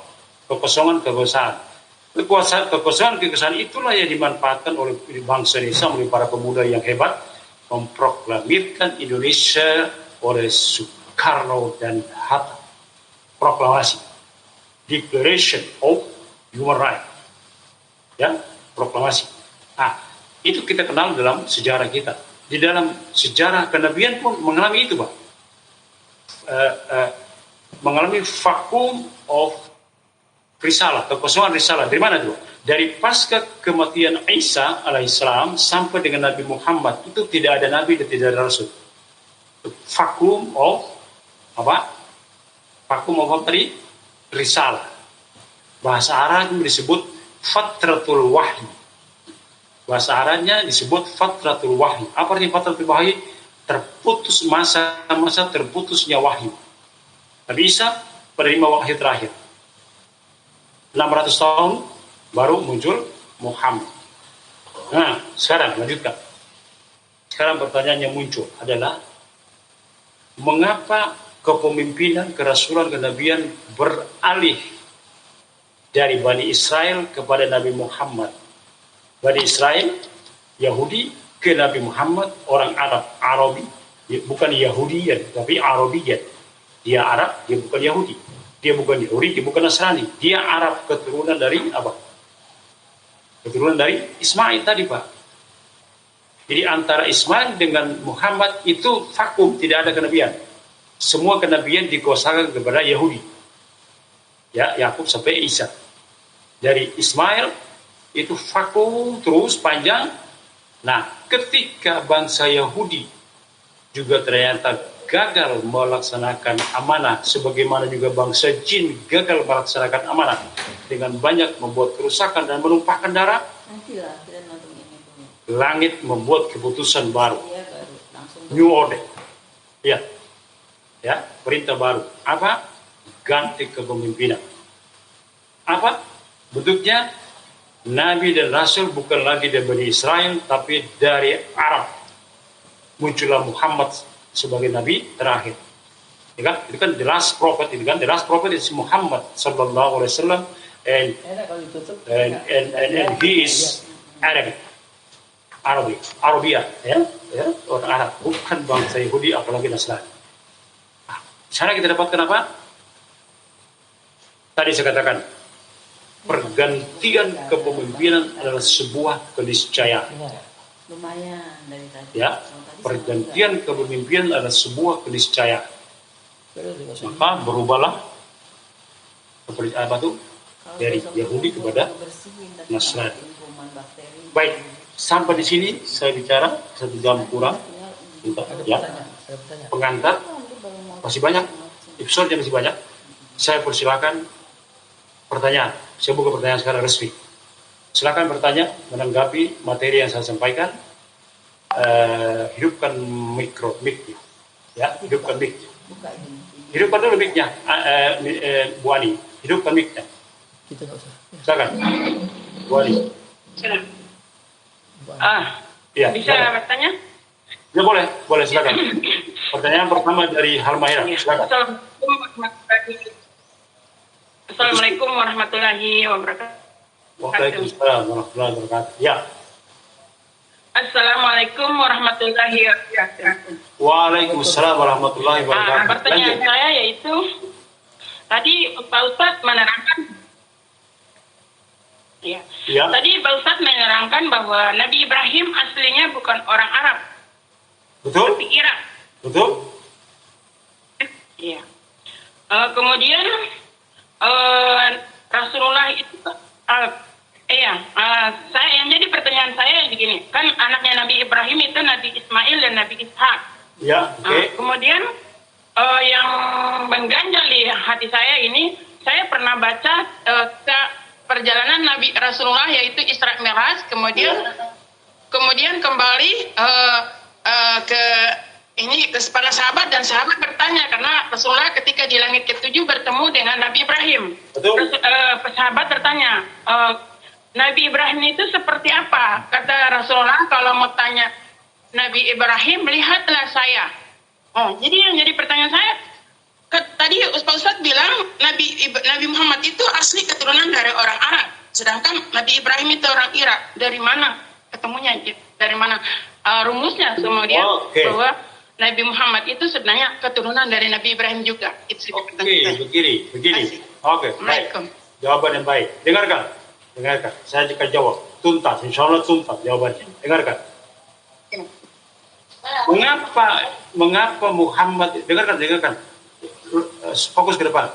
kekosongan kekuasaan. Kekosongan itulah yang dimanfaatkan oleh bangsa Indonesia melalui para pemuda yang hebat memproklamirkan Indonesia oleh Soekarno dan Hatta. Proklamasi, Declaration of Human Rights, ya, proklamasi. Itu kita kenal dalam sejarah kita. Di dalam sejarah kenabian pun mengalami itu, Pak. Mengalami vacuum of risalah, kekosongan risalah. Dari mana itu? Dari pasca kematian Isa alaihissalam sampai dengan Nabi Muhammad itu tidak ada nabi dan tidak ada rasul. Vakum of apa? Vakum of tadi risalah. Bahasa Arab disebut fatratul wahyi. Bahasa Arabnya disebut fatratul wahyi. Apa artinya fatratul wahyi? Terputus masa terputusnya wahyu. Nabi Isa penerima wahyu terakhir. 600 tahun baru muncul Muhammad. Nah, sekarang lanjutkan. Sekarang pertanyaan yang muncul adalah mengapa kepemimpinan, kerasulan, kenabian beralih dari Bani Israel kepada Nabi Muhammad. Bani Israel, Yahudi, ke Nabi Muhammad, orang Arab, Arabi, bukan Yahudiyan, tapi Arabiyan. Dia Arab, dia bukan Yahudi. Dia bukan Yahudi, dia bukan Nasrani. Dia Arab, keturunan dari apa? Keturunan dari Ismail tadi, Pak. Jadi antara Ismail dengan Muhammad itu vakum, tidak ada kenabian. Semua kenabian dikuasakan kepada Yahudi. Ya, Yakub sampai Isa. Dari Ismail itu vakum terus panjang. Nah, ketika bangsa Yahudi juga ternyata gagal melaksanakan amanah, sebagaimana juga bangsa jin gagal melaksanakan amanah dengan banyak membuat kerusakan dan menumpahkan darah. Langit membuat keputusan baru, new order, ya, perintah baru. Apa? Ganti kepemimpinan. Apa bentuknya? Nabi dan Rasul bukan lagi dari Bani Israel, tapi dari Arab. Muncullah Muhammad sebagai Nabi terakhir. Ya kan? Itu kan the last prophet, itu kan the last prophet is Muhammad sallallahu alaihi wasallam, and he is Arabia, ya, orang Arab, bukan bangsa Yahudi apalagi Nasrani. Nah, sana kita dapatkan apa? Tadi saya katakan pergantian kepemimpinan adalah sebuah keniscayaan. Lumayan dari tadi. Ya, pergantian kepemimpinan adalah sebuah keniscayaan. Maka berubahlah seperti apa tuh dari Yahudi kepada Nasrani. Baik, sampai di sini saya bicara 1 jam kurang. Ya, pengantar masih banyak, episode masih banyak. Saya persilakan pertanyaan. Saya buka pertanyaan secara resmi. Silakan bertanya menanggapi materi yang saya sampaikan. Hidupkan mic, ya, hidupkan mic. Hidupkan dulu mic-nya, Bu Ani. Hidupkan mic-nya. Silakan, Bu Ani. Ya, bisa bertanya? Ya boleh silakan. Pertanyaan pertama dari Halmaira. Silakan. Assalamualaikum warahmatullahi wabarakatuh. Waalaikumsalam warahmatullahi wabarakatuh. Ya. Assalamualaikum warahmatullahi wabarakatuh. Waalaikumsalam warahmatullahi wabarakatuh. Pertanyaan saya yaitu tadi Pak Ustadz menerangkan, ya. Tadi Pak Ustadz menerangkan bahwa Nabi Ibrahim aslinya bukan orang Arab. Betul? Tapi Irak. Betul? Iya. Kemudian Rasulullah itu saya yang jadi pertanyaan saya begini, kan anaknya Nabi Ibrahim itu Nabi Ismail dan Nabi Ishak. Ya, oke. Kemudian yang mengganjal di hati saya ini, saya pernah baca ke perjalanan Nabi Rasulullah yaitu Isra Mi'raj, kemudian kembali ke para sahabat, dan sahabat bertanya karena Rasulullah ketika di langit ke-7 bertemu dengan Nabi Ibrahim. Betul. Sahabat bertanya, Nabi Ibrahim itu seperti apa? Kata Rasulullah, kalau mau tanya Nabi Ibrahim, lihatlah saya. Jadi yang jadi pertanyaan saya, tadi Ustaz bilang Nabi Muhammad itu asli keturunan dari orang Arab, sedangkan Nabi Ibrahim itu orang Irak. Dari mana ketemunya? Dari mana rumusnya? Kemudian bahwa Nabi Muhammad itu sebenarnya keturunan dari Nabi Ibrahim juga. Oke, begini. Oke, baik. Jawaban yang baik. Dengarkan. Saya akan jawab tuntas. Insya Allah tuntas jawabannya. Dengarkan. Mengapa Muhammad? Dengarkan. Fokus ke depan.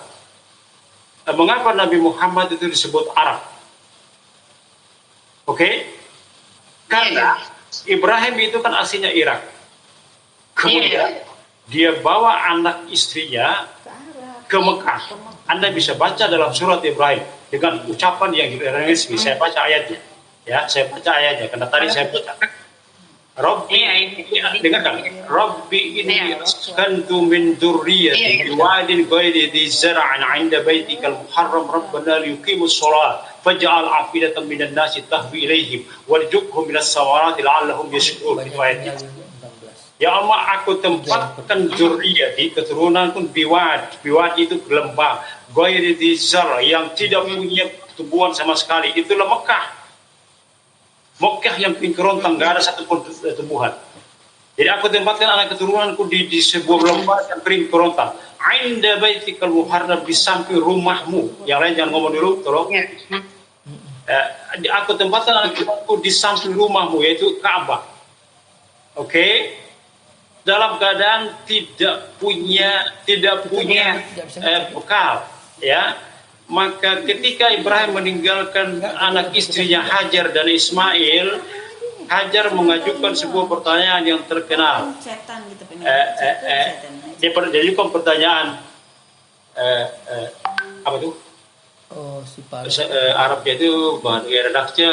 Mengapa Nabi Muhammad itu disebut Arab? Oke? Karena Ibrahim itu kan aslinya Irak. Kemudian dia bawa anak istrinya ke Mekah. Anda bisa baca dalam surat Ibrahim dengan ucapan yang resmi. Saya baca ayatnya. Ya, saya baca ayatnya karena tadi saya baca. Rabbi, dengarkan. Rabbi inni askantu min dzurriyyati biwadin ghairi dzi zar'in 'inda baitikal muharram rabbana liyuqimus shalah faj'al 'afidatan minan nasi tahwi ilaihim warzuqhum minas samarati la'allahum yashkurun. Ya Allah, aku tempatkan dzurriyyati keturunanku biwad. Biwad itu lembah. Ghairi dzi zar' yang tidak punya tumbuhan sama sekali. Itulah Mekah. Mekah yang kerontang, nggak ada satu pun tumbuhan. Jadi aku tempatkan anak keturunanku di sebuah lembah yang kering kerontang. Ainda baitikal muharram, di samping rumahmu. Yang lain jangan ngomong dulu, tolong. Aku tempatkan anak keturunanku di samping rumahmu, yaitu Ka'bah. Oke? Dalam keadaan tidak punya bekal, ya. Maka ketika Ibrahim meninggalkan anak istrinya Hajar dan Ismail, Hajar mengajukan sebuah pertanyaan yang terkenal. Dia mengajukan pertanyaan apa itu? Arabnya itu bahan redaknya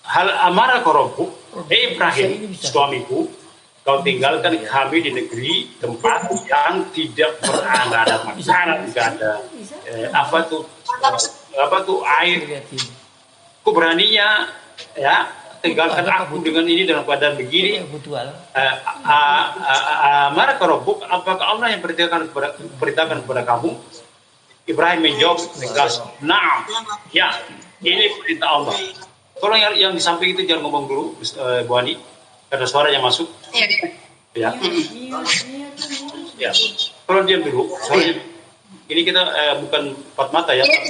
hal amara korobuk, Ibrahim, suamiku, kau tinggalkan kami di negeri tempat yang tidak pernah ada makanan, nggak ada apa tuh air. Kau beraninya ya tinggalkan aku dengan ini dalam keadaan begini. Mara karobuk, apakah Allah yang perintahkan kepada kamu? Ibrahim menjawab tegas, "Na'am, ya, ini perintah Allah." Tolong yang di samping itu jangan ngomong dulu, Bu Ani. Ada suaranya masuk. Ya. Ya. Kalau diam dulu. Soalnya ini kita bukan empat mata ya. Dekat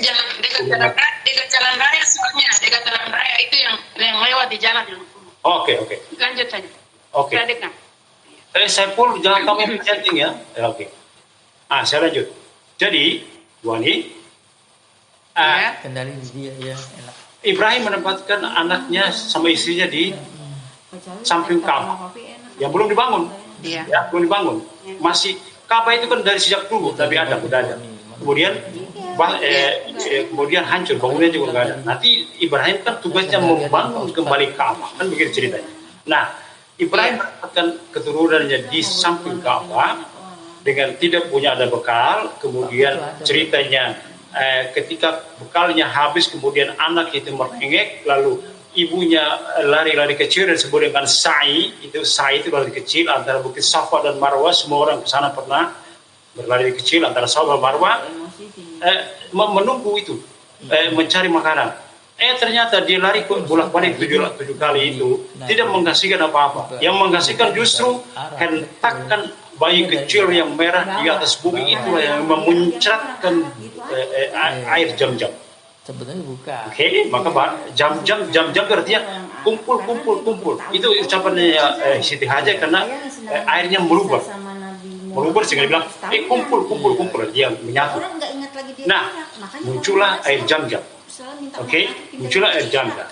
jalan raya soalnya. Dekat jalan raya itu yang lewat di jalan. Oke. Lanjut saja. Oke. Saya pun jangan kamu chatting ya. Oke. Saya lanjut. Jadi, Bu Ani, kendali dia ya. Enak. Ibrahim menempatkan anaknya sama istrinya di samping Ka'bah yang belum dibangun, ya belum dibangun. Masih Ka'bah itu kan dari sejak dulu Nabi Adam udah ada. Kemudian hancur, bangunannya juga nggak ada. Nanti Ibrahim kan tugasnya membangun kembali Ka'bah, kan begitu ceritanya. Nah, Ibrahim mendapatkan keturunannya di samping Ka'bah dengan tidak punya ada bekal. Kemudian ceritanya ketika bekalnya habis, kemudian anak itu merengek, lalu ibunya lari-lari kecil dan disebut dengan sa'i. Sa'i itu lari kecil antara Bukit Safa dan Marwah. Semua orang ke sana pernah berlari kecil antara Safa dan Marwah, menunggu itu, mencari makanan. Ternyata dia lari bolak-balik 7 kali itu, tidak menghasilkan apa-apa. Yang menghasilkan justru hentakan bayi kecil yang merah di atas bumi, itulah yang memuncratkan air Jam-Jam. Sebenarnya bukan. Oke, maka jam-jam artinya kumpul. Itu ucapannya Siti Hajar karena airnya merubah sehingga dibilang kumpul, dia menyatu. Nah, muncullah air Jam-Jam. Oke, muncullah air Jam-Jam.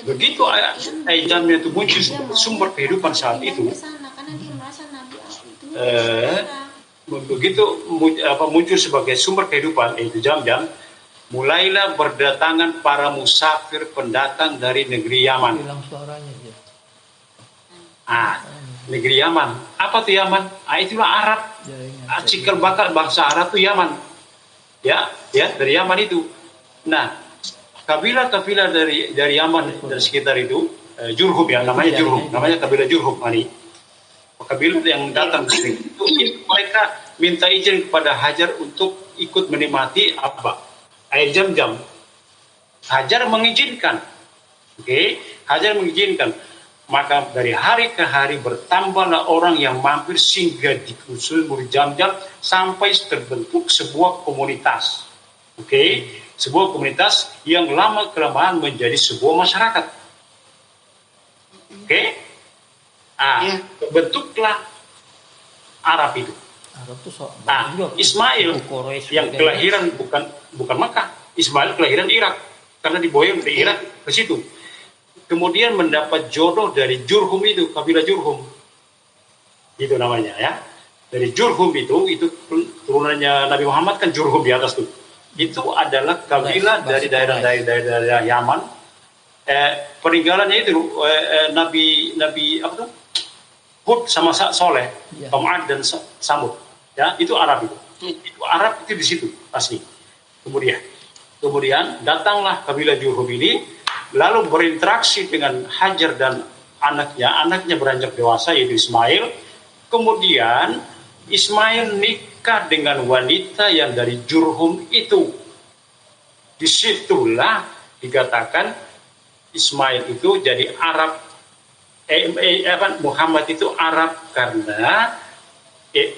Begitu air Jam-Jam itu muncul sumber kehidupan saat itu, begitu muncul sebagai sumber kehidupan yaitu Jam-Jam, mulailah berdatangan para musafir pendatang dari negeri Yaman. Negeri Yaman. Apa tuh Yaman? Itulah Arab. Cikal bakal bangsa Arab tuh Yaman. Ya, dari Yaman itu. Nah, kabilah-kabilah dari Yaman dari sekitar itu, Jurhum ya, namanya kabilah Jurhum ini. Kabilah yang datang ke sini itu mereka minta izin kepada Hajar untuk ikut menikmati air Jam-Jam. Hajar mengizinkan. Hajar mengizinkan. Maka dari hari ke hari bertambahlah orang yang mampir sehingga di sumur Jam-Jam sampai terbentuk sebuah komunitas. Sebuah komunitas yang lama-kelamaan menjadi sebuah masyarakat. Bentuklah Arab itu. Arab tuh Nah, Ismail yang kelahiran bukan Makkah. Ismail kelahiran Irak karena diboyong dari Irak ke situ. Kemudian mendapat jodoh dari Jurhum itu, kabilah Jurhum. Itu namanya ya. Dari Jurhum itu turunannya Nabi Muhammad kan Jurhum di atas tuh. Itu adalah kabilah dari daerah Yaman. Peninggalannya itu Nabi apa tuh? Hud sama Soleh, Tomad dan Samud, ya itu Arab itu. Itu Arab itu di situ asli. Kemudian datanglah kabilah Jurhum ini, lalu berinteraksi dengan Hajar dan anaknya beranjak dewasa yaitu Ismail. Kemudian Ismail nikah dengan wanita yang dari Jurhum itu. Disitulah dikatakan Ismail itu jadi Arab. Muhammad itu Arab karena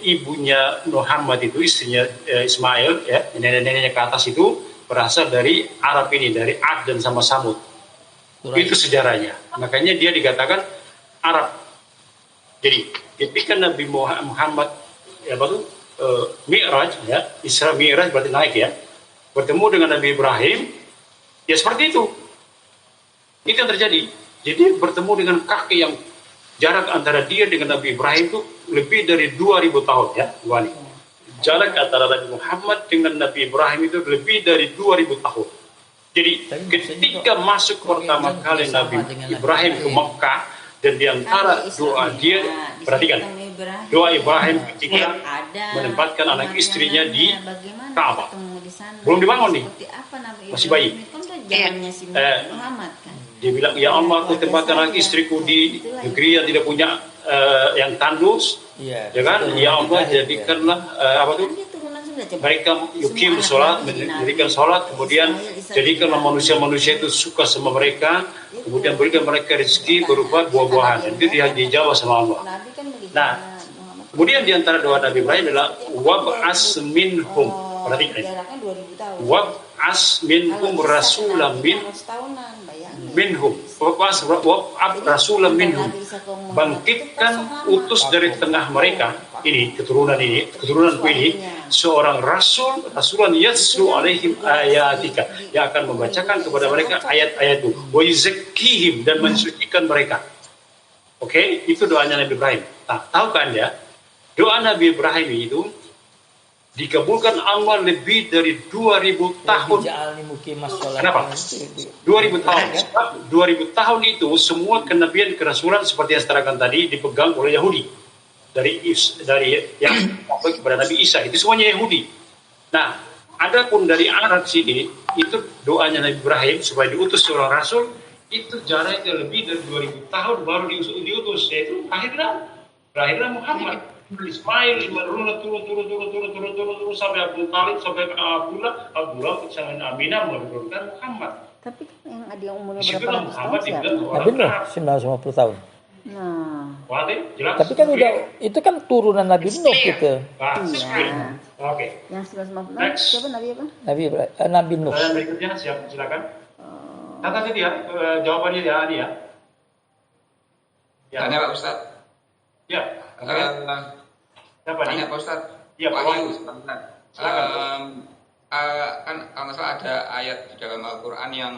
ibunya Muhammad itu istrinya Ismail ya nenek-neneknya ke atas itu berasal dari Arab ini, dari Ad dan sama Samud. Itu sejarahnya. Makanya dia dikatakan Arab. Jadi ketika Nabi Muhammad Mi'raj ya, Isra Mi'raj berarti naik ya, bertemu dengan Nabi Ibrahim ya seperti itu. Itu yang terjadi. Jadi bertemu dengan kakek yang jarak antara dia dengan Nabi Ibrahim itu lebih dari 2000 tahun ya, Wani. Jarak antara Nabi Muhammad dengan Nabi Ibrahim itu lebih dari 2000 tahun. Jadi ketika masuk pertama kali Nabi Ibrahim ke Mekah dan diantara doa dia, perhatikan, doa Ibrahim ketika menempatkan anak istrinya di Ka'bah. Belum dibangun nih, masih bayi. Dia bilang, ya Allah, aku tempatkan anak istriku di negeri yang tidak punya yang tandus, ya kan? Ya Allah, jadikanlah mereka yukim sholat, mendirikan sholat, kemudian jadikanlah manusia-manusia itu suka sama mereka, kemudian berikan mereka rezeki berupa buah-buahan. Itu dijawab sama Allah. Nah, kemudian diantara doa Nabi Ibrahim adalah wab'as minhum. Perhatikan, wab'as minhum rasulam minhum, rasulam minhum, bangkitkan utus dari tengah mereka ini keturunanku ini seorang rasulan yatlu alaihim ayatika, yang akan membacakan kepada mereka ayat-ayatmu, wa yuzakkihim, dan mensucikan mereka. Oke, itu doanya Nabi Ibrahim. Nah, tahu kan ya, doa Nabi Ibrahim itu dikabulkan Allah lebih dari 2000 tahun. Kenapa? 2000 tahun. Sebab 2000 tahun itu semua kenabian kerasulan seperti yang diterangkan tadi dipegang oleh Yahudi. Dari yang kepada Nabi Isa itu semuanya Yahudi. Nah, adapun dari Arab sini itu doanya Nabi Ibrahim supaya diutus seorang rasul itu jaraknya lebih dari 2000 tahun baru diutus, yaitu lahirlah Muhammad. Ismail turun sampai Abdul Talib, sampai Abdullah sampai Aminah menurunkan Muhammad. Tapi yang ada yang umurnya berapa ratus tahun siapa? Nabi Nuh 950 tahun. Nah, jelas. Tapi kan udah itu kan turunan Nabi Nuh gitu. iya. Oke. Yang 950 siapa Nabi apa? Nabi Nuh. Berikutnya silakan. Tata tadi ya jawabannya ya ini ya. Tanya Pak Ustaz. Ya. Tanya Pak Ustaz. Ya, Pak Wahyu. Silakan. Kan kalau nggak salah ada ayat di dalam Al-Quran yang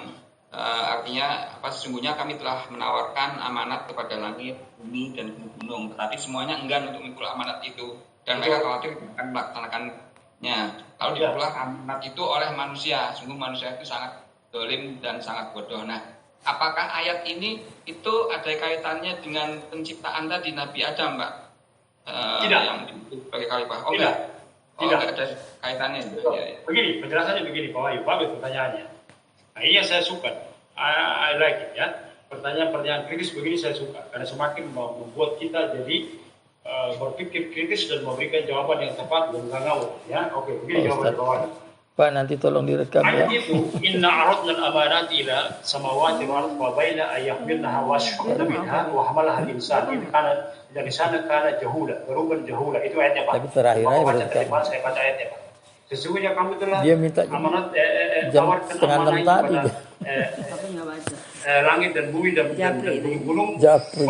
artinya sesungguhnya kami telah menawarkan amanat kepada langit, bumi, dan gunung, tetapi semuanya enggan untuk memikul amanat itu dan mereka khawatir akan melaksanakannya. Lalu dipulak amanat itu oleh manusia. Sungguh manusia itu sangat dolim dan sangat bodoh. Nah, apakah ayat ini itu ada kaitannya dengan penciptaan tadi Nabi Adam, Pak? Tidak. Yang sebagai khalifah. Tidak. Tidak ada kaitannya. Begini, penjelasannya begini, Pak Wahyu. Bagus pertanyaannya. Nah, ini yang saya suka. I like it ya. Pertanyaan-pertanyaan kritis begini saya suka karena semakin membuat kita jadi berpikir kritis dan memberikan jawaban yang tepat dan nggak ngawur. Ya, oke. Begini jawaban Pak Wahyu. Pak, nanti tolong direkam ya. Ayat itu inna aradna al-amanati ila samawati wal ardi wa baina ayyahmilnaha wa ashfaqna minha wa hamalaha al-insan in kana dari sana kana jahula beruban jahula. Itu ayatnya Pak. Tapi terakhir aja baru saya baca ayatnya Pak. Sesungguhnya kamu telah dia minta amanat jam tawarkan setengah amanah 6 tadi. Tapi nggak baca. Langit dan bumi dan gunung-gunung Japri.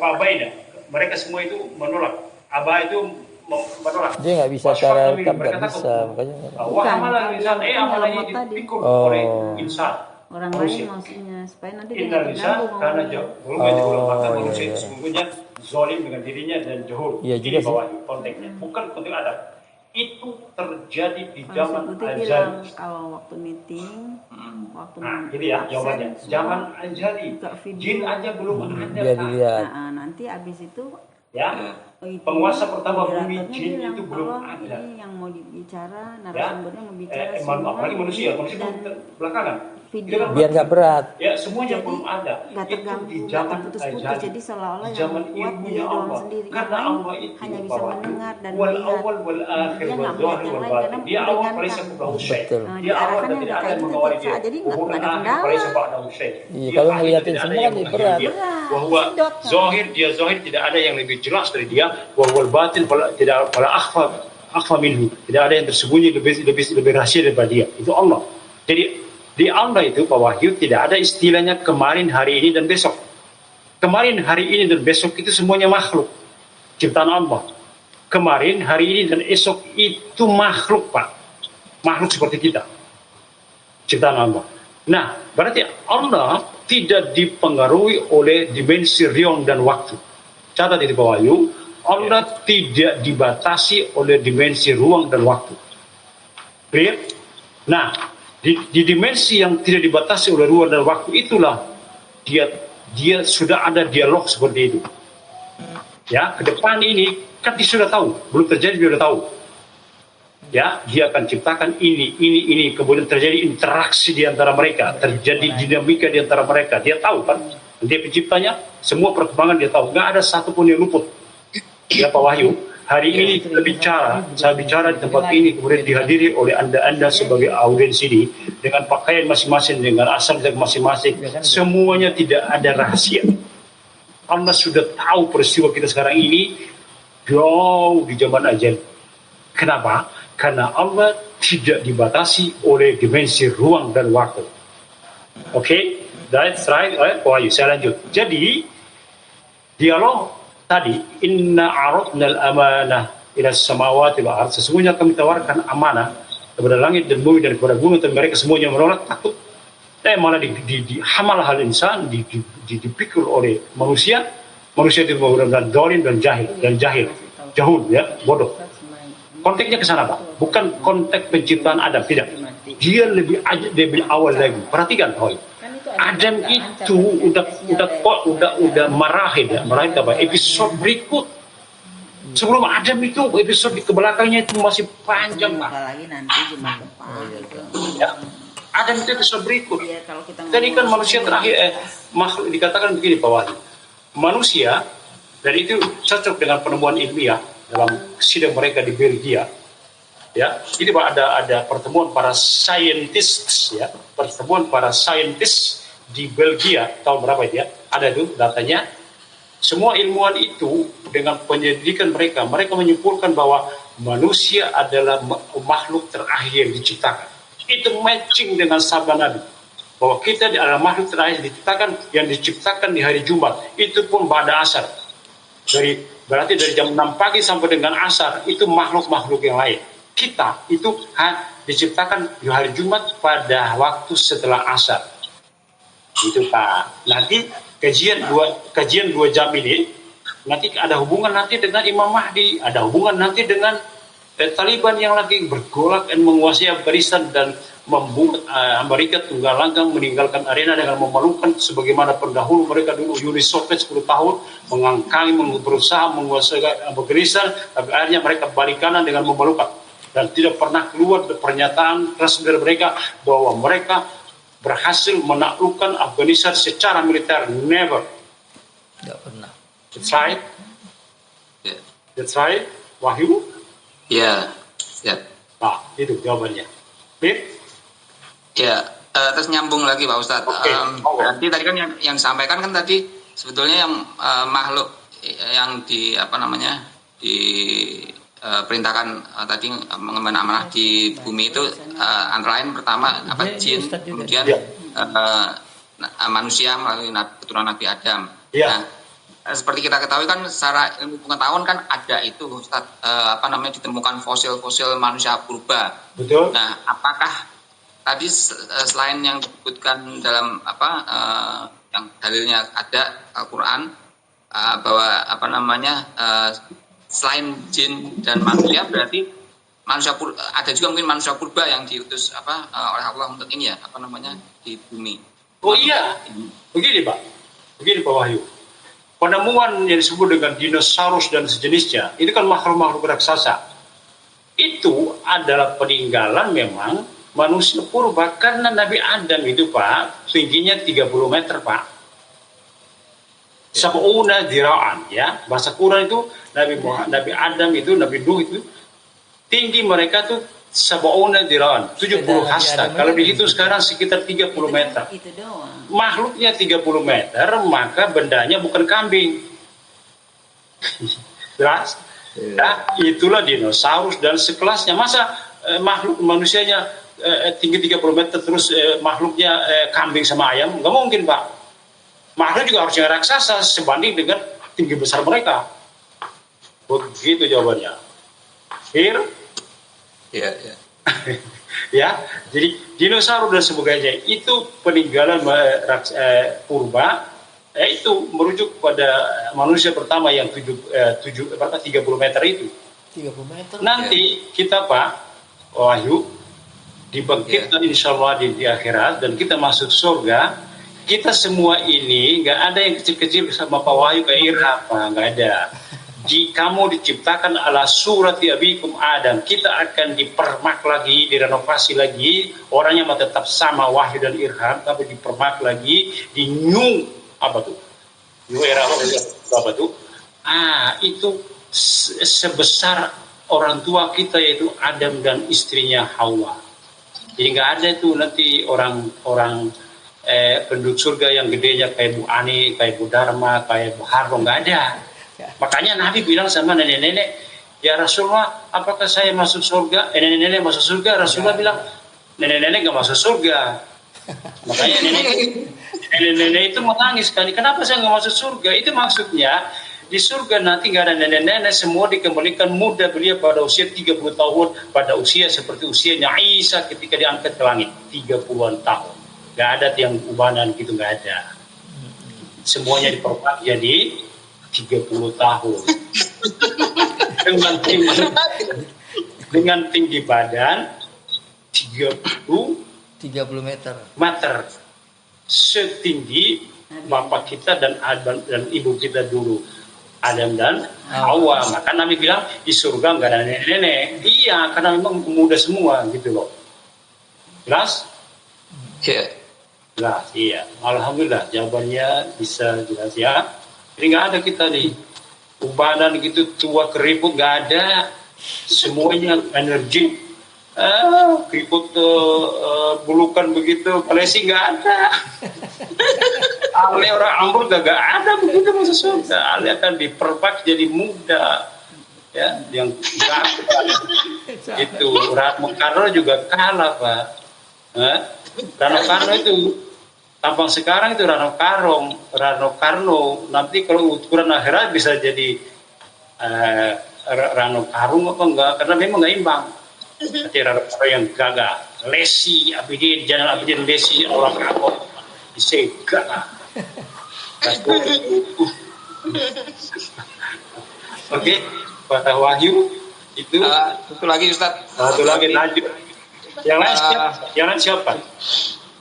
fabaina. Mereka semua itu menolak. Aba itu menolak. Dia nggak bisa cara rekam, nggak bisa, makanya. Wah, amalan insan, amalan ini dipikul oleh insan. Orang manusia. lain maksudnya supaya nanti dia Inna nggak lisan terganggu karena ngomongnya. belum maka manusia itu sesungguhnya zalim dengan dirinya dan jahul. Iya juga Ini sih. bawah konteksnya, bukan konteks adab. Itu terjadi di Kalau zaman Sekutu Anjali. bilang kalau waktu meeting, waktu Nah, jadi ya jawabannya. absen, Zaman Anjali, buka video. jin aja belum ada. Dia dilihat. Nah, nanti abis itu Ya, itu, penguasa pertama bumi moderatornya jin bilang, itu belum "Tolong ada. Ini yang mau dibicara, narasumbernya mau bicara Apalagi manusia dan belakangan. video Biar nggak berat. Ya, semuanya jadi belum ada. nggak Itu terganggu, di nggak zaman terputus-putus. Anjali. Jadi seolah-olah Di yang zaman kuat ilmunya dia doang Allah. sendiri. Karena Yang lain Allah itu hanya bisa bahwa mendengar dan wal melihat. awal wal akhir Dia wal nggak zahir melihat yang wal lain batin. karena Dia awal meringankan. paling sebelum syekh. Betul. Nah, Dia awal diarahkannya dan udah tidak ada kayak yang gitu mengawali tiap dia. saat. Jadi nggak Umur ada akhir kendala. paling sebelum syekh. Iya, Dia kalau akhir ngeliatin tidak ada semua yang kan mengakhiri berat. dia. Berat. Bahwa Sedot, kan. zahir tidak ada yang lebih jelas dari dia. Wal batin tidak wala akhfa minhu. Tidak ada yang tersembunyi lebih rahasia daripada dia. Itu Allah. Jadi di Allah itu Pak Wahyu tidak ada istilahnya kemarin, hari ini dan besok. Kemarin, hari ini dan besok itu semuanya makhluk ciptaan Allah. Kemarin, hari ini dan esok itu makhluk Pak. Makhluk seperti kita. Ciptaan Allah. Nah, berarti Allah tidak dipengaruhi oleh dimensi ruang dan waktu. Catat itu Pak Wahyu. Allah tidak dibatasi oleh dimensi ruang dan waktu. Clear? Nah, di dimensi yang tidak dibatasi oleh ruang dan waktu itulah dia sudah ada dialog seperti itu. Ya, ke depan ini kan dia sudah tahu, belum terjadi dia sudah tahu. Ya, dia akan ciptakan ini, kemudian terjadi interaksi di antara mereka, terjadi dinamika di antara mereka. Dia tahu kan, dia penciptanya, semua perkembangan dia tahu. Nggak ada satupun yang luput. Ya Pak Wahyu, hari ini kita saya bicara di tempat ini, kemudian dihadiri oleh anda sebagai audiens ini, dengan pakaian masing-masing, dengan asal masing-masing, semuanya tidak ada rahasia. Allah sudah tahu peristiwa kita sekarang ini jauh di zaman ajal. Kenapa? Karena Allah tidak dibatasi oleh dimensi ruang dan waktu. Oke, that's right. Pak Wahyu, saya lanjut. Jadi dialog tadi, inna aradna al-amanah ila samawati wal ardh, sesungguhnya kami tawarkan amanah kepada langit dan bumi dan kepada gunung, tapi mereka semuanya menolak, takut. Malah dihamal hal insan, dipikul oleh manusia itu benar-benar zalim dan jahil ya, bodoh. Konteksnya ke sana Pak, bukan konteks penciptaan Adam, tidak. Dia lebih awal lagi. Perhatikan Pak. Adam itu udah marahid apa episode berikut. Sebelum Adam itu episode ke belakangnya itu masih panjang Pak. Apalagi nanti Jumat depan. Ya. Adam itu episode berikut. Iya, kalau kita Tadi kan manusia terakhir makhluk dikatakan begini Pak Wahyu. Manusia, dan itu cocok dengan penemuan ilmiah dalam sidang mereka di Belgia. Ya, ini Pak ada pertemuan para saintis ya, pertemuan para saintis di Belgia tahun berapa itu ya? Ada tuh datanya. Semua ilmuwan itu dengan penyelidikan mereka menyimpulkan bahwa manusia adalah makhluk terakhir yang diciptakan. Itu matching dengan sabda Nabi bahwa kita adalah makhluk terakhir yang diciptakan di hari Jumat, itu pun pada asar. Berarti dari jam 6 pagi sampai dengan asar itu makhluk-makhluk yang lain. Kita itu diciptakan di hari Jumat pada waktu setelah asar. Itu Pak. Nanti kajian 2 jam ini nanti ada hubungan nanti dengan Imam Mahdi, ada hubungan nanti dengan Taliban yang lagi bergolak dan menguasai Afghanistan dan membuat Amerika tunggal langgang meninggalkan arena dengan memalukan sebagaimana pendahulu mereka dulu Uni Soviet 10 tahun mengangkangi, berusaha menguasai Afghanistan, tapi akhirnya mereka balik kanan dengan memalukan dan tidak pernah keluar pernyataan keras dari mereka bahwa mereka berhasil menaklukkan Afghanistan secara militer. Never. Tidak pernah. That's right. That's right. Wahyu. Ya, ya. Nah, itu jawabannya. Clear? Ya, terus nyambung lagi Pak Ustadz. Berarti tadi kan yang disampaikan kan tadi sebetulnya yang makhluk yang diperintahkan tadi mengemban amanah di bumi itu antara lain pertama jin, kemudian manusia melalui keturunan Nabi Adam. Ya. Nah, seperti kita ketahui kan secara ilmu pengetahuan kan ada itu Ustaz, ditemukan fosil-fosil manusia purba. Betul. Nah, apakah tadi selain yang disebutkan dalam yang dalilnya ada Al-Qur'an bahwa selain jin dan manusia berarti ada juga mungkin manusia purba yang diutus oleh Allah untuk ini ya di bumi. Oh iya, begini Pak Wahyu. Penemuan yang disebut dengan dinosaurus dan sejenisnya, itu kan makhluk-makhluk raksasa. Itu adalah peninggalan memang manusia purba, karena Nabi Adam itu Pak, tingginya 30 meter Pak. Sab'una dira'an ya. Bahasa Quran itu Nabi Adam itu, Nabi Nuh itu tinggi mereka tuh sab'una dira'an, 70 hasta. Kalau dihitung sekarang sekitar 30 meter. Itu doang. Makhluknya 30 meter, maka bendanya bukan kambing. Jelas? Nah, itulah dinosaurus dan sekelasnya. Masa makhluk manusianya tinggi 30 meter terus makhluknya kambing sama ayam? Nggak mungkin Pak. Makhluk juga harusnya raksasa sebanding dengan tinggi besar mereka. Begitu jawabannya. Clear? Iya. Ya, jadi dinosaurus dan sebagainya itu peninggalan purba, itu merujuk pada manusia pertama yang 30 meter itu. 30 meter. Nanti kita Pak Wahyu dibangkitkan insya Allah di akhirat dan kita masuk surga. Kita semua ini nggak ada yang kecil-kecil sama Pak Wahyu kayak Irham, nggak ada. Kamu diciptakan ala surati abikum Adam. Kita akan dipermak lagi, direnovasi lagi. Orangnya tetap sama Wahyu dan Irham, tapi dipermak lagi, di new era apa tuh? Itu sebesar orang tua kita yaitu Adam dan istrinya Hawa. Jadi nggak ada itu nanti orang penduduk surga yang gedenya kayak Bu Ani, kayak Bu Dharma, kayak Bu Harno, nggak ada. Makanya Nabi bilang sama nenek-nenek, ya Rasulullah, apakah saya masuk surga? Nenek-nenek masuk surga. Rasulullah bilang, nenek-nenek nggak masuk surga. Makanya nenek-nenek itu menangis sekali. Kenapa saya nggak masuk surga? Itu maksudnya di surga nanti nggak ada nenek-nenek, semua dikembalikan muda belia pada usia 30 tahun, pada usia seperti usianya Isa ketika diangkat ke langit, 30-an tahun. Nggak ada tiang ubanan gitu, nggak ada. Semuanya diperpak jadi 30 tahun dengan tinggi badan 30 meter setinggi bapak kita dan Adam dan ibu kita dulu, Adam dan Hawa. Maka Nabi bilang di surga nggak ada nenek-nenek. Iya, karena memang pemuda semua gitu loh. Jelas? Jelas, iya. Alhamdulillah jawabannya bisa jelas ya. Jadi nggak ada kita nih ubanan gitu tua keriput, nggak ada. Semuanya energi, keriput bulukan begitu, palesi nggak ada. Ale orang Ambon nggak ada begitu masuk surga. Ale akan diperpak jadi muda, ya, yang itu. Rano Karno juga kalah Pak. Rano Karno itu tampang sekarang itu Rano Karno. Nanti kalau ukuran akhirat bisa jadi Rano Karung apa enggak, karena memang nggak imbang. Nanti Rano Karno yang gagah, Lesi Abidin, Jangan Abidin Lesi orang Karno disegak. Oke, Pak Wahyu itu. Satu lagi Ustaz. Satu lagi lanjut. Yang lain siapa?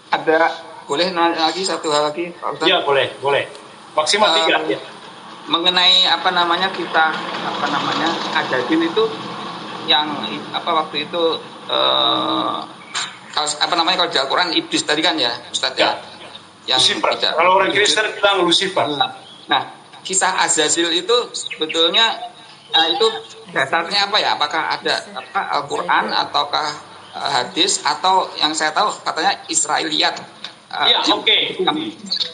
Ada. Boleh nanya lagi satu hal lagi, Pak Ustaz? Ya boleh. Maksimal 3 ya. Mengenai kita ada jin itu yang waktu itu kalau di Al-Quran iblis tadi kan ya Ustaz ya. Yang Lucifer. Kalau orang Kristen bilang Lucifer. Nah, kisah Azazil itu sebetulnya itu dasarnya apa ya? Apakah ada Al-Quran ataukah hadis atau yang saya tahu katanya Israiliyat? Ya, oke.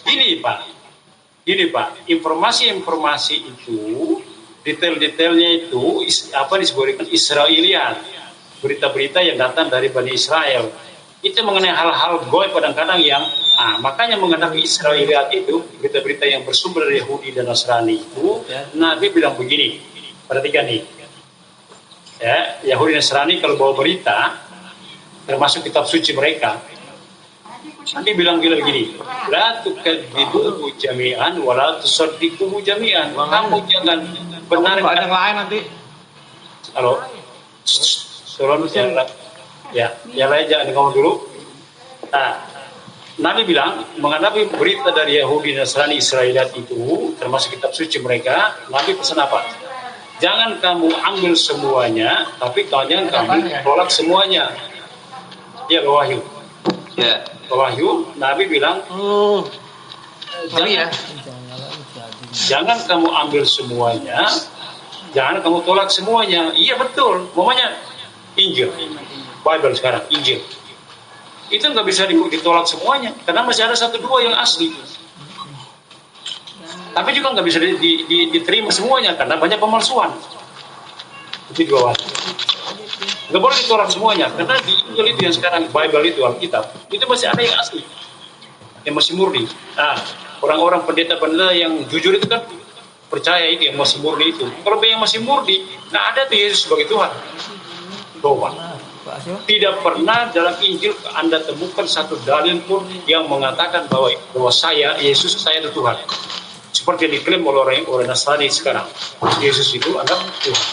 Gini Pak, informasi itu, detail-detailnya itu disebutkan Israiliyat, berita-berita yang datang dari Bani Israel. Itu mengenai hal-hal goib kadang-kadang yang makanya mengenai Israeliat itu, berita-berita yang bersumber dari Yahudi dan Nasrani itu, Nabi bilang begini, perhatikan nih, ya, Yahudi dan Nasrani kalau bawa berita, termasuk kitab suci mereka, Nabi bilang begini, la tukadzibuhu jami'an wa la tusaddiquhu jami'an. Kamu jangan benarkan. Yang lain nanti. Halo. Tolong ya, yang lain jangan ngomong dulu. Nah, Nabi bilang mengenai berita dari Yahudi dan Nasrani Israeliat itu, termasuk kitab suci mereka, Nabi pesan apa? Jangan kamu ambil semuanya, tapi jangan kamu tolak semuanya. Ya, Wahyu. Ya. Wahyu, Nabi bilang, jangan kamu ambil semuanya, jangan kamu tolak semuanya. Iya betul, namanya Injil, Bible sekarang, Injil. Itu nggak bisa ditolak semuanya, karena masih ada 1-2 yang asli. Tapi juga nggak bisa diterima semuanya, karena banyak pemalsuan. Itu juga wajib. Nggak boleh ditolak semuanya, karena di Injil itu yang sekarang, Bible itu, Alkitab, itu masih ada yang asli, yang masih murni. Nah, orang-orang pendeta-pendeta yang jujur itu kan percaya itu, yang masih murni itu. Kalau yang masih murni, nah ada tuh Yesus sebagai Tuhan. Coba. Tidak pernah dalam Injil Anda temukan satu dalil pun yang mengatakan bahwa saya, Yesus, saya itu Tuhan. Seperti yang diklaim oleh orang Nasrani sekarang. Yesus itu adalah Tuhan.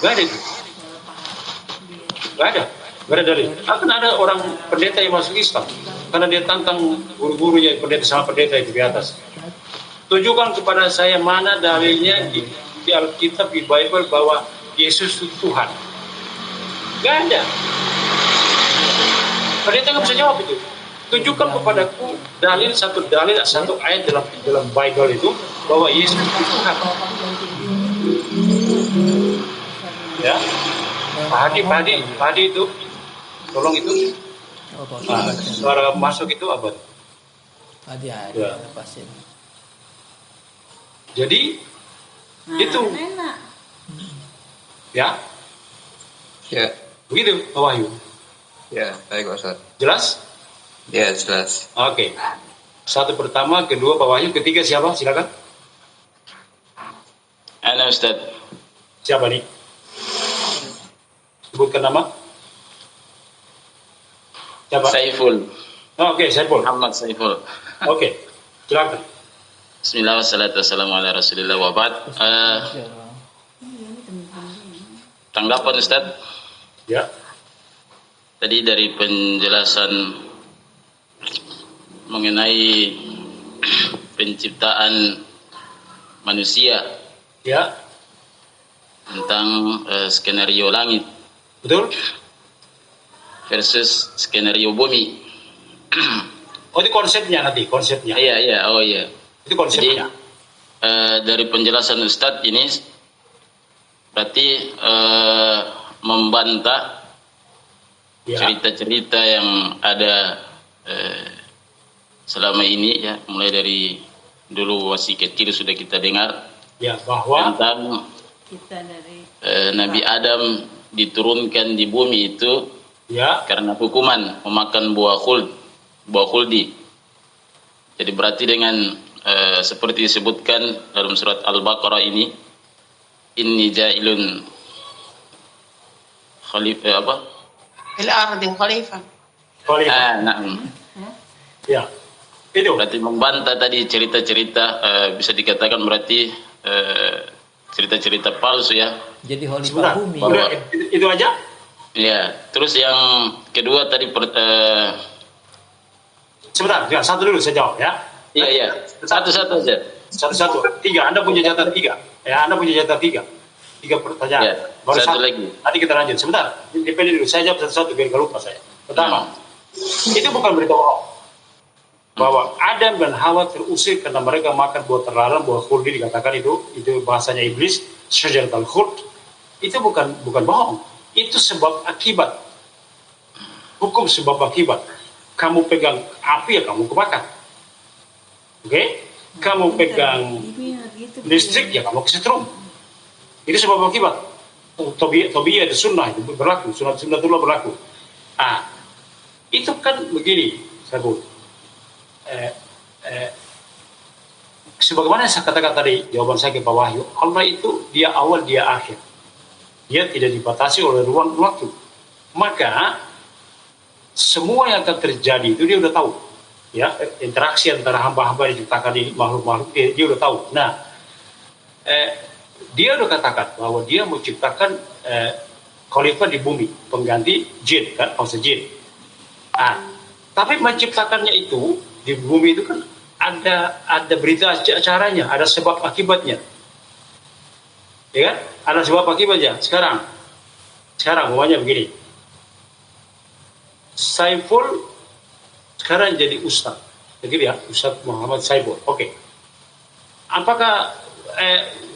Gak ada itu. Gak ada dalil. Akan ada orang pendeta yang masuk Islam karena dia tantang guru-gurunya pendeta sama pendeta itu di atas. Tunjukkan kepada saya mana dalilnya di Alkitab, di Bible bahwa Yesus itu Tuhan. Gak ada. Pendeta nggak bisa jawab itu. Tunjukkan kepadaku satu ayat dalam Bible itu bahwa Yesus itu Tuhan. Ya. Pak Hadi itu, tolong itu. Suara masuk itu apa? Hadi Ya. lepasin. Jadi itu, ya, begitu Pak Wahyu. Ya, baik Pak Ustaz. Jelas? Ya, jelas. Oke. Satu pertama, kedua Pak Wahyu, ketiga siapa? Silakan. Ana Ustaz. Siapa nih? Sebutkan nama. Siapa? Saiful. Oke, Saiful. Muhammad Saiful. Oke, silakan. Bismillah wassalatu wassalamu ala Rasulillah wa ba'd. Tanggapan Ustaz. Ya. Tadi dari penjelasan mengenai penciptaan manusia, Ya, tentang skenario langit betul. versus skenario bumi. Oh, itu konsepnya nanti, konsepnya. Iya, oh iya. Itu konsepnya. Jadi dari penjelasan Ustadz ini berarti membantah Ya. cerita-cerita yang ada selama ini, ya, mulai dari dulu masih kecil sudah kita dengar Ya, bahwa tentang Kita dari Nabi Adam diturunkan di bumi itu ya, karena hukuman memakan buah khuldi. Jadi berarti dengan seperti disebutkan dalam surat Al-Baqarah ini, inni ja'ilun khalifah Fil ardi khalifah. khalifah. Ya. Itu. Berarti membantah tadi cerita-cerita bisa dikatakan berarti cerita-cerita palsu, ya. Jadi Sebentar. khalifah bumi. Udah, itu aja. Ya, terus yang kedua tadi Sebentar, ya, satu dulu saya jawab ya. iya, satu-satu aja. Satu-satu. 3. Anda punya jatah 3. Ya, Anda punya jatah 3. 3 pertanyaan. Ya, Baru satu lagi. Nanti kita lanjut. Sebentar. Dipilih dulu. Saya jawab satu-satu biar nggak lupa saya. Pertama, itu bukan berita bohong. Bahwa Adam dan Hawa terusir karena mereka makan buah terlarang, buah khuldi dikatakan itu bahasanya iblis, syajaratul khuld. Itu bukan bohong. Itu sebab akibat. Hukum sebab akibat. Kamu pegang api ya kamu kebakar. Oke? Kamu pegang listrik ya kamu kesetrum. Itu sebab akibat. Tobiyah itu sunnah itu berlaku, sunnatullah berlaku. itu kan begini, Sabu. Sebagaimana saya katakan tadi, jawaban saya ke Pak Wahyu, Allah itu dia awal, dia akhir. Dia tidak dibatasi oleh ruang waktu. Maka semua yang akan terjadi itu dia udah tahu. Ya, interaksi antara hamba-hamba yang diciptakan di makhluk-makhluk dia udah tahu. Nah, dia udah katakan bahwa dia menciptakan khalifah di bumi, pengganti jin, kan, maksud jin. Tapi menciptakannya itu di bumi itu kan ada berita acaranya, ada sebab akibatnya, ya kan? Ada sebab akibatnya. Sekarang pokoknya begini, Saiful sekarang jadi ustaz, begitu ya, Ustaz Muhammad Saiful. Oke. Apakah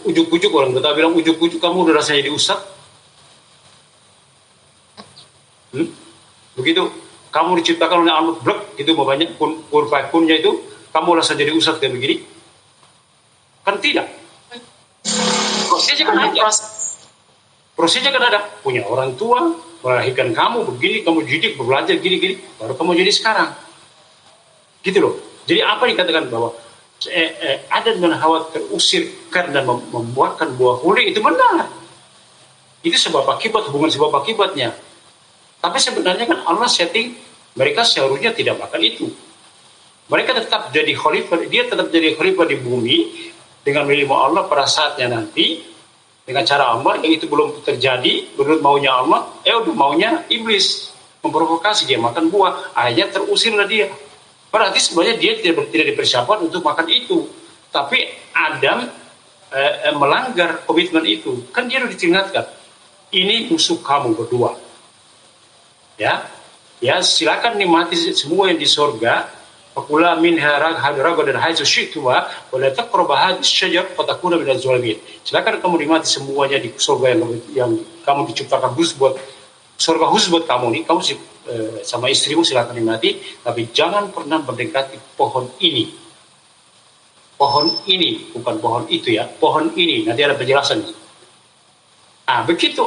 ujuk-ujuk orang kita bilang ujuk-ujuk kamu udah rasanya jadi ustaz? Begitu kamu diciptakan oleh Allah, blek itu banyak kun-kunnya itu, kamu rasa jadi ustaz kayak begini? Kan tidak. Prosesnya kan ada. Punya orang tua, melahirkan kamu begini, kamu didik, belajar gini-gini, baru kamu jadi sekarang. Gitu loh. Jadi apa dikatakan bahwa Adam dan Hawa terusir karena membuahkan buah huri, itu benar. Itu sebab akibat, hubungan sebab akibatnya. Tapi sebenarnya kan Allah setting mereka seharusnya tidak makan itu. Mereka tetap jadi khalifah, dia tetap jadi khalifah di bumi dengan ilmu Allah pada saatnya nanti dengan cara Allah yang itu belum terjadi menurut maunya Allah, udah maunya iblis memprovokasi dia makan buah, akhirnya terusirlah dia. Berarti sebenarnya dia tidak dipersiapkan untuk makan itu, tapi Adam melanggar komitmen itu, kan dia sudah diingatkan, ini musuh kamu berdua. Ya, silakan nikmati semua yang di surga. Fakula minha ragadan haitsu syi'tuma wa la taqrabu hadhihi asy-syajar fatakuna minaz zalimin. Silakan kamu nikmati semuanya di surga yang kamu diciptakan khusus buat surga khusus buat kamu nih. Kamu sama istrimu silakan nikmati, tapi jangan pernah mendekati pohon ini. Pohon ini, bukan pohon itu ya. Pohon ini, nanti ada penjelasan. Begitu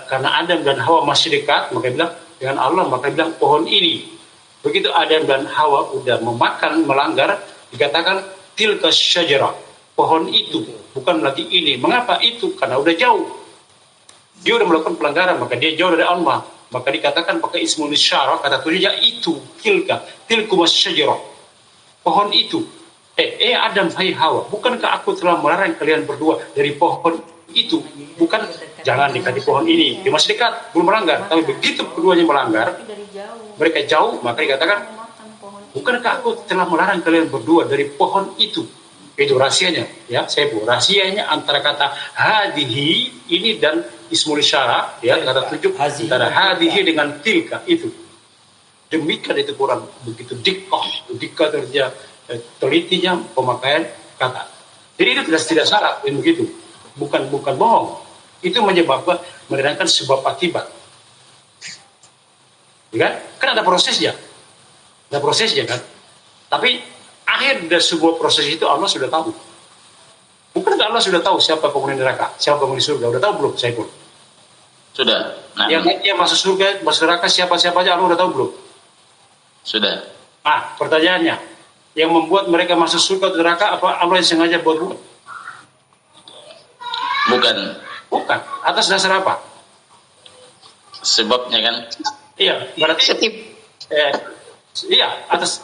karena Adam dan Hawa masih dekat, maka bilang dengan Allah, maka bilang pohon ini. Begitu Adam dan Hawa udah memakan, melanggar, dikatakan tilka syajarah, pohon itu, bukan lagi ini. Mengapa itu? Karena udah jauh. Dia udah melakukan pelanggaran, maka dia jauh dari Allah. Maka dikatakan pakai ismul isyarah, kata tujuannya itu, tilkumas syajarah, pohon itu. Adam, hai Hawa, bukankah aku telah melarang kalian berdua dari pohon itu? Bukan, jangan dekati pohon ini. Dia masih dekat, belum melanggar. Tapi begitu keduanya melanggar, mereka jauh, maka dikatakan, bukankah aku telah melarang kalian berdua dari pohon itu? Itu rahasianya, ya. Rahasianya antara kata hadihi ini dan ismul isyarah, ya, kata tujuh antara hadihi dengan tilka itu. Demikian itu Quran begitu dikah kerja telitinya pemakaian kata. Jadi itu tidak salah begitu. Bukan bohong. Itu menyebabkan mendatangkan sebab akibat. Ya, kan ada prosesnya. Ada prosesnya kan. Tapi akhir dari sebuah proses itu Allah sudah tahu. Bukankah Allah sudah tahu siapa penghuni neraka, siapa penghuni surga? Udah tahu belum, Saiful? Sudah. Yang masuk surga, masuk neraka siapa aja Allah udah tahu belum? Sudah. Pertanyaannya, yang membuat mereka masuk surga atau neraka apa Allah yang sengaja buat? Bukan. Atas dasar apa? Sebabnya kan? Iya, berarti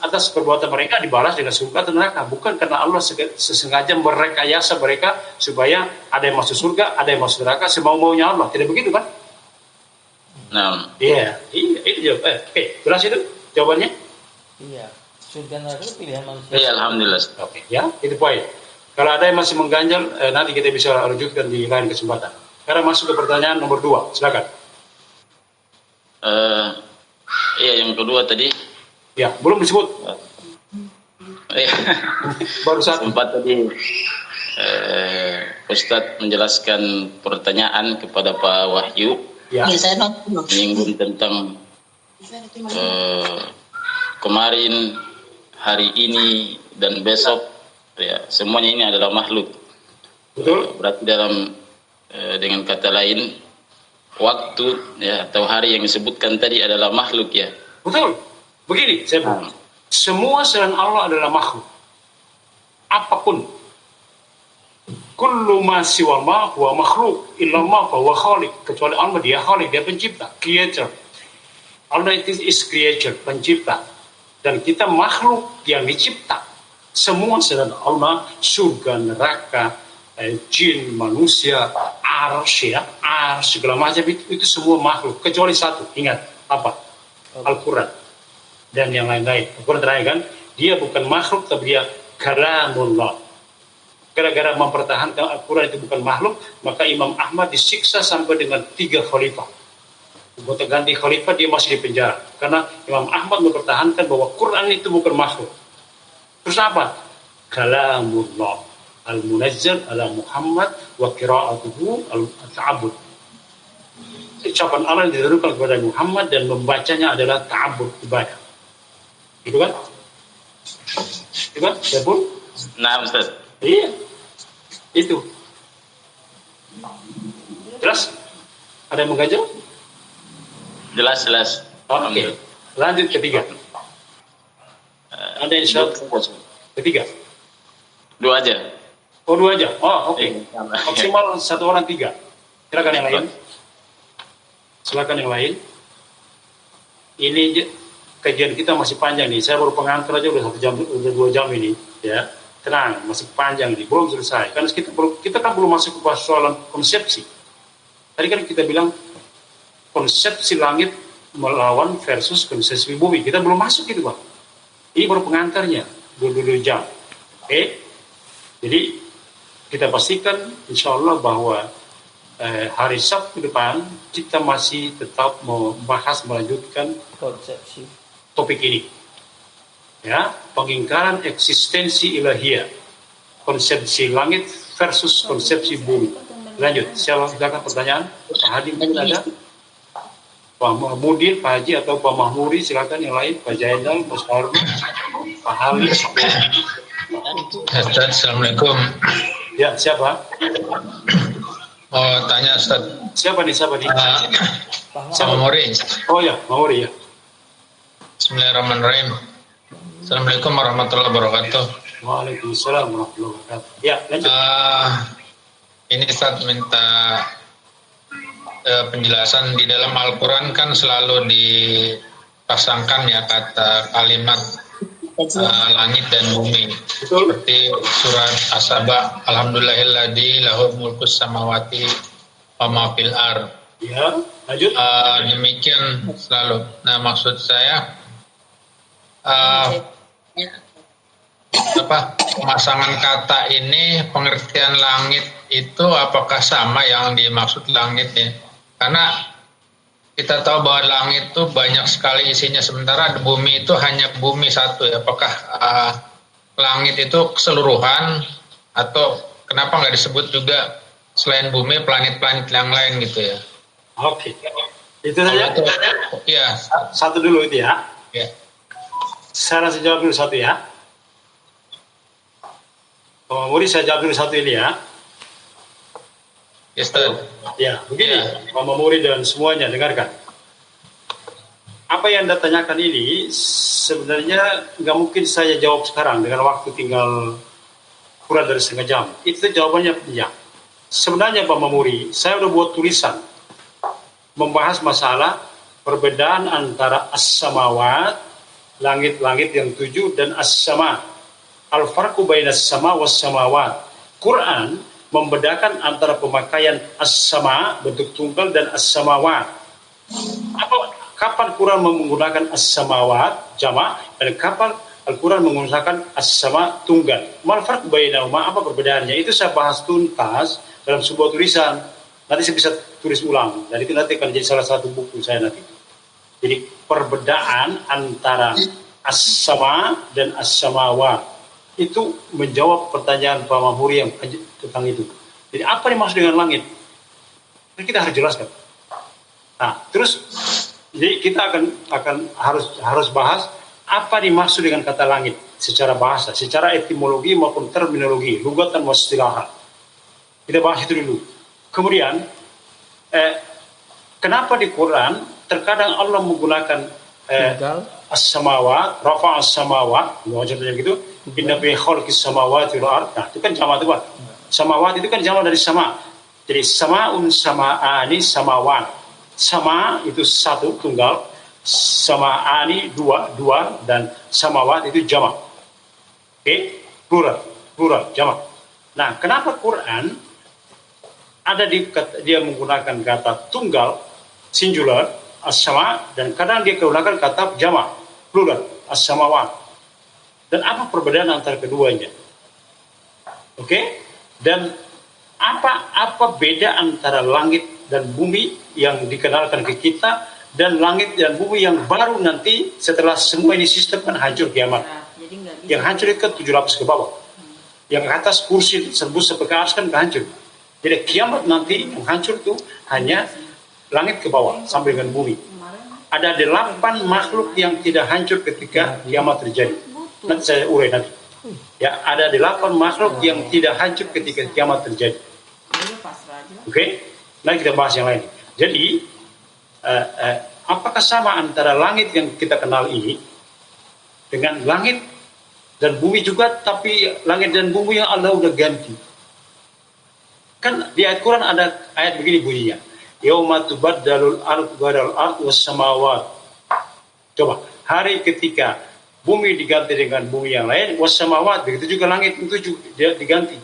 atas perbuatan mereka dibalas dengan surga atau neraka, bukan karena Allah sesengaja merekayasa mereka supaya ada yang masuk surga, ada yang masuk neraka semau-maunya Allah. Tidak begitu kan? Nah. Iya, itu jawab. Oke, jelas itu jawabannya? Iya. Surga neraka itu pilihan manusia. Iya, alhamdulillah. Oke, ya, itu poin. Kalau ada yang masih mengganjal, nanti kita bisa lanjutkan di lain kesempatan. Sekarang masuk ke pertanyaan nomor 2, silakan. Iya, yang kedua tadi. Ya, belum disebut. Baru satu. Sempat tadi Ustadz menjelaskan pertanyaan kepada Pak Wahyu. Ya. Menyinggung tentang kemarin, hari ini, dan besok. Ya, semuanya ini adalah makhluk. Betul. Berarti dalam dengan kata lain, waktu ya atau hari yang disebutkan tadi adalah makhluk ya. Betul. Begini, saya bilang. Semua selain Allah adalah makhluk. Apapun. Kullu ma siwa ma huwa makhluk. Illa ma huwa khaliq. Kecuali Allah, dia khaliq, dia pencipta, creator. Allah itu is creator, pencipta. Dan kita makhluk yang dicipta. Semua selain Allah, surga, neraka, jin, manusia, ars, segala macam itu semua makhluk. Kecuali satu, ingat, apa? Al-Quran. Dan yang lain-lain. Al-Quran terakhir kan, dia bukan makhluk, tapi dia kalamullah. Gara-gara mempertahankan Al-Quran itu bukan makhluk, maka Imam Ahmad disiksa sampai dengan 3 khalifah. Buat ganti khalifah dia masih di penjara. Karena Imam Ahmad mempertahankan bahwa Quran itu bukan makhluk. Terus apa? Kalamullah. Al-munazzal ala Muhammad wa qira'atuhu al-ta'abbud. Ucapan Allah yang ditujukan kepada Muhammad dan membacanya adalah ta'abbud, ibadah. Itu kan? Itu kan? Ya pun? Nah, Ustaz. Iya. Itu. Jelas? Ada yang mengajak? Jelas. Oke. Lanjut ketiga. Ada yang shout? Ketiga. 2 aja. Oh, 2 aja. Oh, oke. Maksimal 1 orang 3. Silakan yang lain. Silakan yang lain. Ini kajian kita masih panjang nih. Saya baru pengantar aja udah 1 jam, udah 2 jam ini. Ya, tenang, masih panjang nih, belum selesai. Karena kita kan belum masuk ke persoalan konsepsi. Tadi kan kita bilang konsepsi langit melawan versus konsepsi bumi. Kita belum masuk itu, Pak. Ini baru pengantarnya, 2 jam. Oke? Jadi kita pastikan insya Allah bahwa hari Sabtu depan kita masih tetap membahas melanjutkan Konsepsi. topik ini, ya, pengingkaran eksistensi ilahiyah, konsepsi langit versus konsepsi bumi. Lanjut, silakan pertanyaan. Pak Hadi mungkin ada, Pak Mahmudin, Pak Haji atau Pak Mahmuri, silakan yang lain, Pak Jainal, Pak Sarul, Pak Halis. Ustaz, Assalamualaikum. Ya, siapa? Mau tanya Ustaz. Siapa nih? Sama Mori. Oh ya, Mahmuri ya. Bismillahirrahmanirrahim. Assalamualaikum warahmatullahi wabarakatuh. Waalaikumsalam warahmatullahi wabarakatuh. Ya, lanjut. Ini Ustaz minta penjelasan. Di dalam Al-Quran kan selalu dipasangkan ya kata kalimat langit dan bumi. Betul. Seperti surat As-Saba, Alhamdulillahilladzi lahul mulkus samawati wa ma fil ardh. Ya, lanjut. Demikian selalu. Nah, maksud saya pemasangan kata ini, pengertian langit itu apakah sama yang dimaksud langit ya? Karena kita tahu bahwa langit itu banyak sekali isinya, sementara bumi itu hanya bumi satu ya. Apakah langit itu keseluruhan atau kenapa nggak disebut juga selain bumi planet-planet yang lain gitu ya? Oke. Itu saja? Iya. Satu dulu itu ya. Ya. Saya langsung jawab dulu satu ya. Pak Mahmuri, saya jawab dulu satu ini ya. Yes, Ustaz. Ya, begini, Ya. Pak Mahmuri dan semuanya, dengarkan. Apa yang Anda tanyakan ini sebenarnya nggak mungkin saya jawab sekarang dengan waktu tinggal kurang dari setengah jam. Itu jawabannya panjang. Sebenarnya Pak Mahmuri, saya udah buat tulisan membahas masalah perbedaan antara as-samawat, langit-langit yang 7, dan as-sama. Al-farqu baina as-sama was-samawat. Quran membedakan antara pemakaian as-sama bentuk tunggal dan as-samawat. Kapan Quran menggunakan as-samawat jamak dan kapan Al-Quran menggunakan as-sama tunggal? Mal farqu bainahuma, apa perbedaannya? Itu saya bahas tuntas dalam sebuah tulisan. Nanti saya bisa tulis ulang. Dan itu nanti akan jadi salah satu buku saya nanti. Jadi perbedaan antara as-sama dan as-samawat itu menjawab pertanyaan Pak Mahmuri yang tentang itu. Jadi apa yang dimaksud dengan langit? Kita harus jelaskan. Nah, terus jadi kita akan harus bahas apa dimaksud dengan kata langit secara bahasa, secara etimologi maupun terminologi, lugatan wa istilahat. Kita bahas itu dulu. Kemudian kenapa di Quran terkadang Allah menggunakan Tunggal. as-samawat, rafa'a as-samawat, contohnya gitu. Inna fi khalqis samawati wal ard. Nah, itu kan jamak itu, Pak. Samawat itu kan jamak dari sama. Jadi samaun, sama'ani, samawat. Sama itu satu, tunggal. Sama'ani dua, dan samawat itu jamak. Oke? Plural, jamak. Nah, kenapa Quran ada dia menggunakan kata tunggal, singular, as-sama, dan kadang dia menggunakan kata jamak, plural, as-samawat. Dan apa perbedaan antara keduanya? Oke? Dan apa beda antara langit dan bumi yang dikenalkan ke kita dan langit dan bumi yang baru nanti setelah semua ini sistem kan hancur kiamat. Jadi nggak bisa. Yang hancur itu kan 7 lapis ke bawah. Yang ke atas kursi tersebut sampai ke atas kan hancur. Jadi kiamat nanti yang hancur itu hanya langit ke bawah sampai dengan bumi. Ada 8 makhluk yang tidak hancur ketika kiamat terjadi. Nanti saya urai nanti. Ya, ada 8 makhluk yang tidak hancur ketika kiamat terjadi. Oke? Nanti kita bahas yang lain. Jadi, apakah sama antara langit yang kita kenal ini dengan langit dan bumi juga, tapi langit dan bumi yang Allah udah ganti? Kan di ayat Quran ada ayat begini bunyinya. Yauma tubaddalul ardu ghairal ardi was samawat. Coba, hari ketika bumi diganti dengan bumi yang lain, was samawat, begitu juga langit itu juga diganti.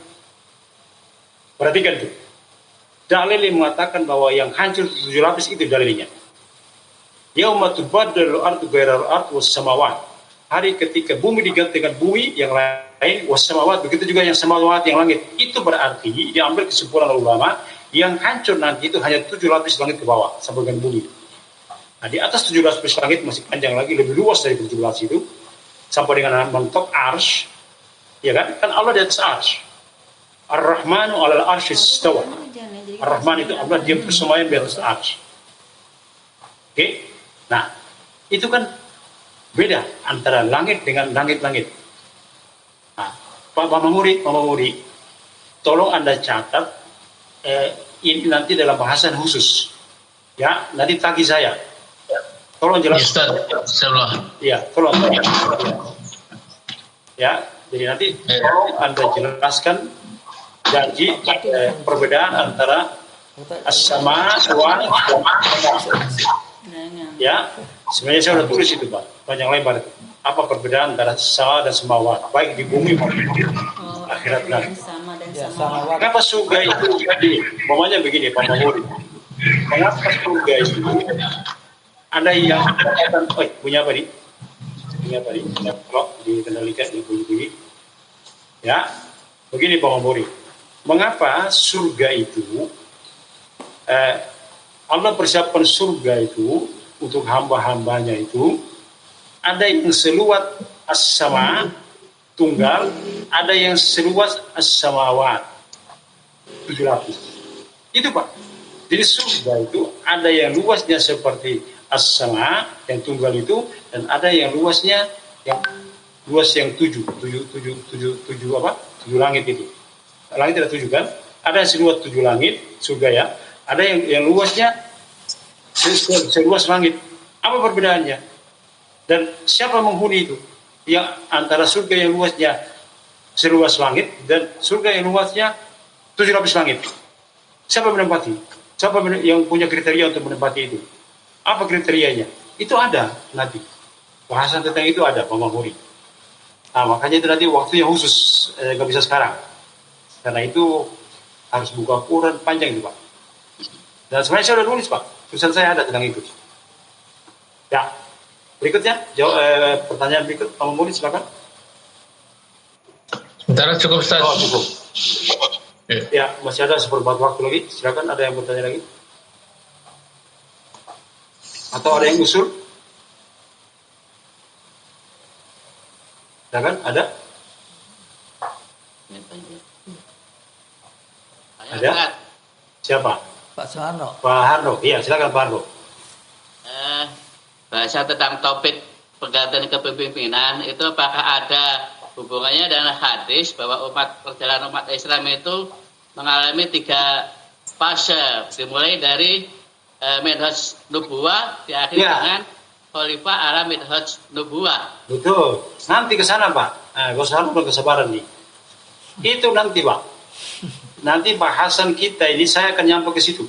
Perhatikan tuh. Dalil yang mengatakan bahwa yang hancur 7 lapis itu dalilnya. Yauma tubaddalul ardu ghairal ardi was samawat. Hari ketika bumi diganti dengan bumi yang lain, was samawat, begitu juga yang samawat yang langit. Itu berarti diambil kesimpulan ulama yang hancur nanti itu hanya 7 lapis langit ke bawah sampai dengan bumi. Nah, di atas 7 lapis langit masih panjang lagi, lebih luas dari 17 itu sampai dengan mentok arsh, ya kan? Kan Allah di atas arsh. Ar-Rahmanu 'alal arsyis istawa. Ar-Rahman itu Allah dia bersemayam di atas arsh. Oke? Nah, itu kan beda antara langit dengan langit-langit. Nah, Pak Mamuri, tolong Anda catat ini nanti dalam bahasan khusus. Ya, nanti tagih saya. Tolong jelaskan. Ya, tolong. Ya, jadi nanti tolong Anda jelaskan janji perbedaan antara as-sama wa ya, sebenarnya saya sudah tulis itu, Pak, panjang lebar. Apa perbedaan antara sama dan semawat, baik di bumi maupun di akhirat nanti. Kenapa surga itu jadi? Pokoknya begini, Pak Mamuri. Kenapa surga itu ada yang katakan, punya apa nih? Punya apa nih? Kalau dikendalikan di bunyi-bunyi. Ya, begini Pak Mamuri. Mengapa surga itu Allah persiapkan surga itu untuk hamba-hambanya itu ada yang seluas as-sama tunggal, ada yang seluas as-samawat 7 lapis. Itu Pak. Jadi surga itu ada yang luasnya seperti as-sama yang tunggal itu, dan ada yang luasnya yang luas yang 7 langit itu. Langit ada 7 kan? Ada yang seluas 7 langit surga ya. Ada yang luasnya seluas langit. Apa perbedaannya? Dan siapa menghuni itu? Yang antara surga yang luasnya seluas langit dan surga yang luasnya 7 lapis langit. Siapa menempati? Siapa yang punya kriteria untuk menempati itu? Apa kriterianya? Itu ada nanti. Bahasan tentang itu ada, Pak Mahuri. Nah, makanya itu nanti waktunya khusus, nggak bisa sekarang. Karena itu harus buka Quran panjang itu, Pak. Dan sebenarnya saya sudah nulis, Pak. Tulisan saya ada tentang itu. Ya, berikutnya, pertanyaan berikut, Pak Mahuri silakan. Sebentar, cukup, Ustaz. Oh, cukup. Ya, masih ada seperempat waktu lagi. Silakan, ada yang bertanya lagi? Atau ada yang usul? Silakan, ada? Ada? Siapa? Pak Soeharno. Pak Harno. Iya, silakan Pak Harno. Bahasa tentang topik pergantian kepemimpinan itu apakah ada hubungannya dengan hadis bahwa perjalanan umat Islam itu mengalami 3 fase, dimulai dari Minhaj Nubuwah diakhiri dengan khalifah ala minhaj nubuwah. Betul. Nanti ke sana, Pak. Nah, Gus Harno berkesabaran nih. Itu nanti, Pak. Nanti bahasan kita ini saya akan nyampe ke situ.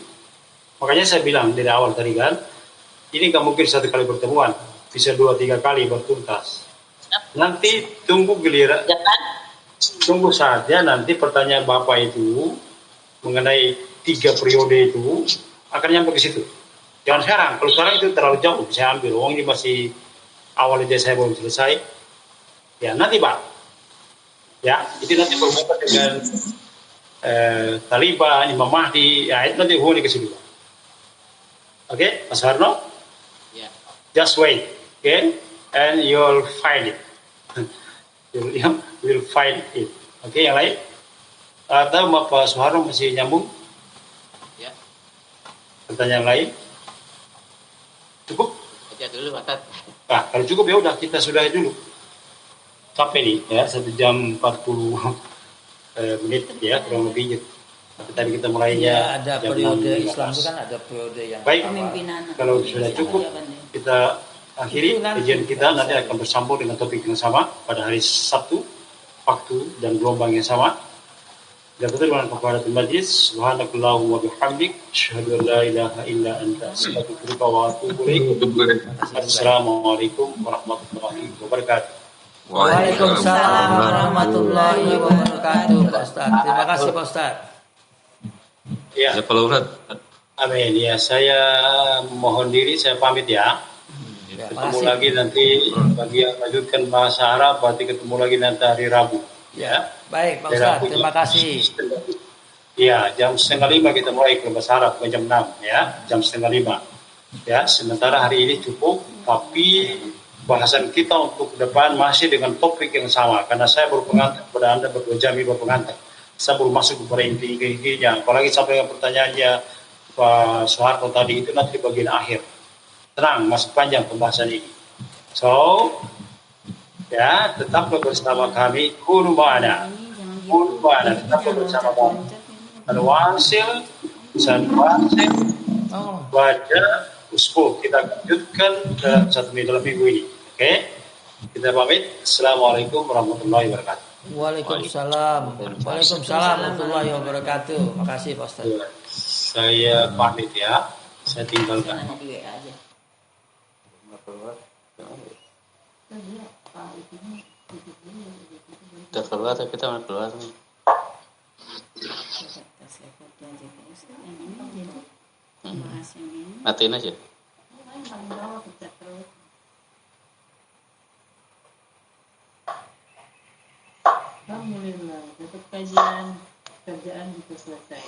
Makanya saya bilang dari awal tadi kan, ini nggak mungkin satu kali pertemuan, bisa 2-3 kali bertuntas. Nanti tunggu giliran, tunggu saja nanti pertanyaan Bapak itu mengenai 3 periode itu akan nyampe ke situ. Jangan sekarang, kalau sekarang itu terlalu jauh, saya ambil. Uang ini masih awal ide saya belum selesai. Ya nanti Pak, ya itu nanti berhubungan dengan Taliban, Imam Mahdi, ya itu nanti hubungi ke situ. Oke, Mas Harno? Ya. Just wait, okay? And you'll find it. you'll find it. Oke, yang lain? Atau Bapak Soeharno masih nyambung? Ya. Pertanyaan lain? Cukup? Aja dulu, Pak Tat. Nah, kalau cukup ya udah kita sudahi dulu. Sampai nih ya 1 jam 40 menit ya kurang lebihnya. Tapi tadi kita mulainya ada jam periode 6.15. Islam itu kan ada periode yang Baik, Pemimpinan. kalau sudah cukup kita akhiri kajian kita, nanti akan bersambung dengan topik yang sama pada hari Sabtu, waktu dan gelombang yang sama. Dan betul dengan kepada majlis, subhanakallahumma wa bihamdik, asyhadu an la ilaha illa anta, astaghfiruka wa atubu ilaik. Assalamualaikum warahmatullahi wabarakatuh. Waalaikumsalam warahmatullahi wabarakatuh, Pak Ustaz. Terima kasih, Pak Ustaz. Ya, Kalau Ustaz, amin. Ya, saya mohon diri, saya pamit ya. Ya, Ketemu makasih. lagi nanti bagi yang lanjutkan bahasa Arab, berarti ketemu lagi nanti hari Rabu. Ya, baik, Pak Hari Ustaz. Rabu Terima jam kasih. Ya, jam 4:30 kita mulai ke bahasa Arab, ke jam 6 ya, jam 4:30. Ya, sementara hari ini cukup, tapi bahasan kita untuk ke depan masih dengan topik yang sama, karena saya baru pengantar kepada Anda berdua jami berpengantar. Saya belum masuk kepada inti-intinya, apalagi sampai dengan pertanyaannya Pak Soeharto tadi itu nanti di bagian akhir. Tenang, masih panjang pembahasan ini. So, ya, tetaplah bersama kami, kunu ma'ana, tetaplah bersama kami. Al-Wasil, San-Wasil, baca uskup, kita lanjutkan dalam 1 minggu ini. Oke, kita pamit. Assalamualaikum warahmatullahi wabarakatuh. Waalaikumsalam. Waalaikumsalam warahmatullahi wabarakatuh. Makasih, Pak Ustaz. Saya pamit ya. Saya tinggalkan. Udah keluar, tapi kita mau keluar nih. Matiin aja. Alhamdulillah, dapat kajian kerjaan juga selesai.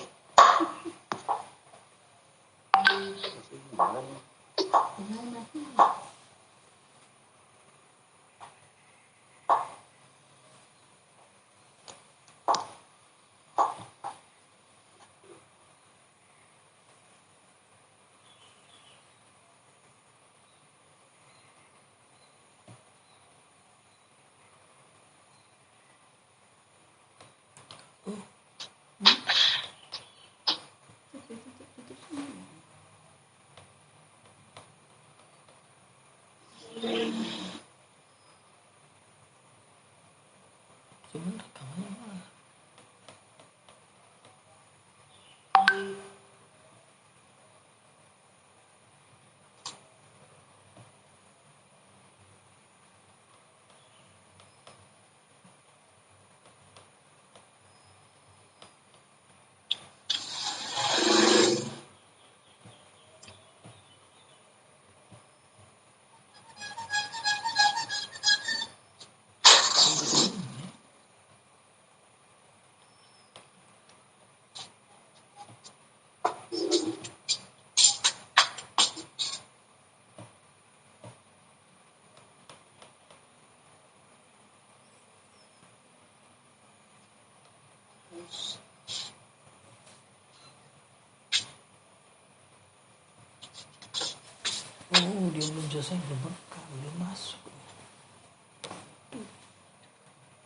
Oh, dia belum selesai, belum buka, belum masuk.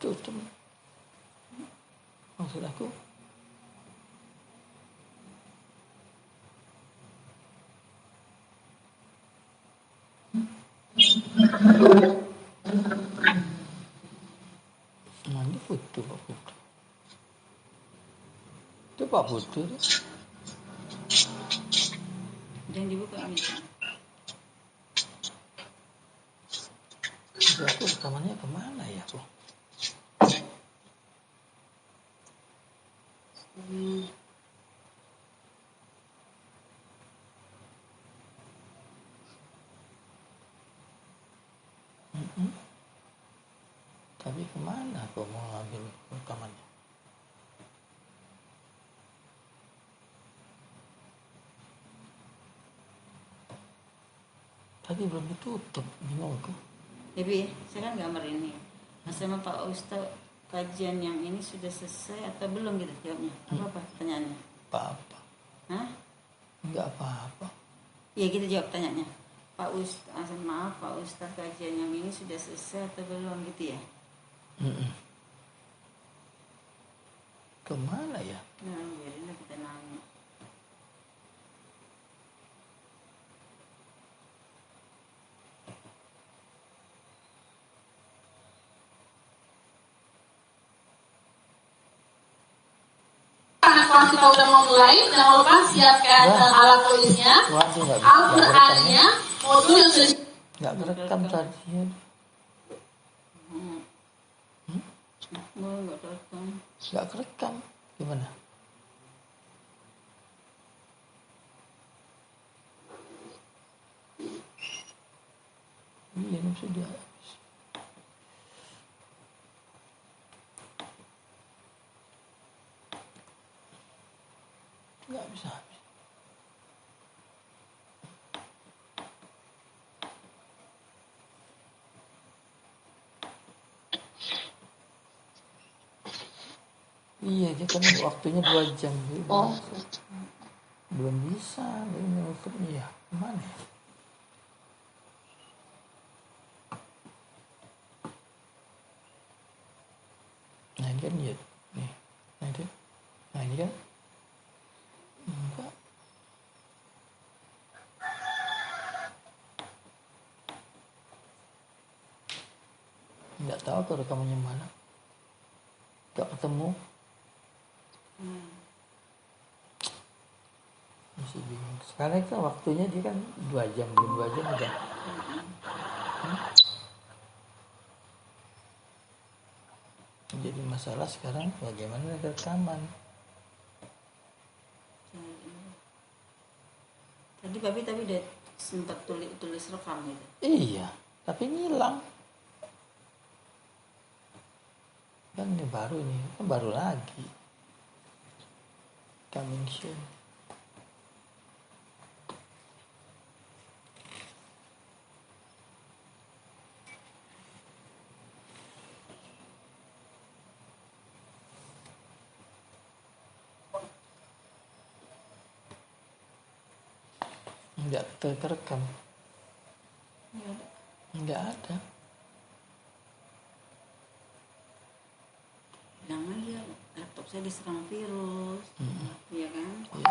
Tutup. Maksud aku, Nanti Putu, Pak Putu. Itu Pak Putu. Jangan dibuka ini. Itu aku rekamannya kemana ya, Bu? Tapi kemana aku mau ambil rekamannya? Tadi belum ditutup, bingung aku. Tapi saya kan gambar ini. Mas sama Pak Ustaz, kajian yang ini sudah selesai atau belum gitu jawabnya? Apa pertanyaannya? Apa-apa. Hah? Enggak apa-apa. Iya gitu jawab tanyanya. Pak Ustaz, maaf Pak Ustaz, kajian yang ini sudah selesai atau belum gitu ya? Kemana ya? Nah, biarin kita nanya. Kalau kita udah mau mulai, jangan lupa siapkan alat tulisnya, Al-Qur'annya, modul yang sudah nggak kerekam tadi. Nggak kerekam. Gimana? Iya, ini sudah. Nggak bisa habis. Iya, dia kan waktunya 2 jam. Belum bisa. Ini nutupnya ya. Gimana ya? Nah ini kan ya. Nih. Nah ini kan. Enggak. Enggak tahu tuh rekamannya mana. Enggak ketemu. Masih bingung. Sekarang itu waktunya dia kan 2 jam, belum 2 jam udah. Jadi masalah sekarang bagaimana rekaman. Tadi Babi udah sempat tulis rekam gitu. Iya, tapi ngilang. Kan ini baru nih, kan baru lagi. Coming soon. Enggak terekam. Enggak ada. Bilang aja laptop saya diserang virus. Iya kan? Iya.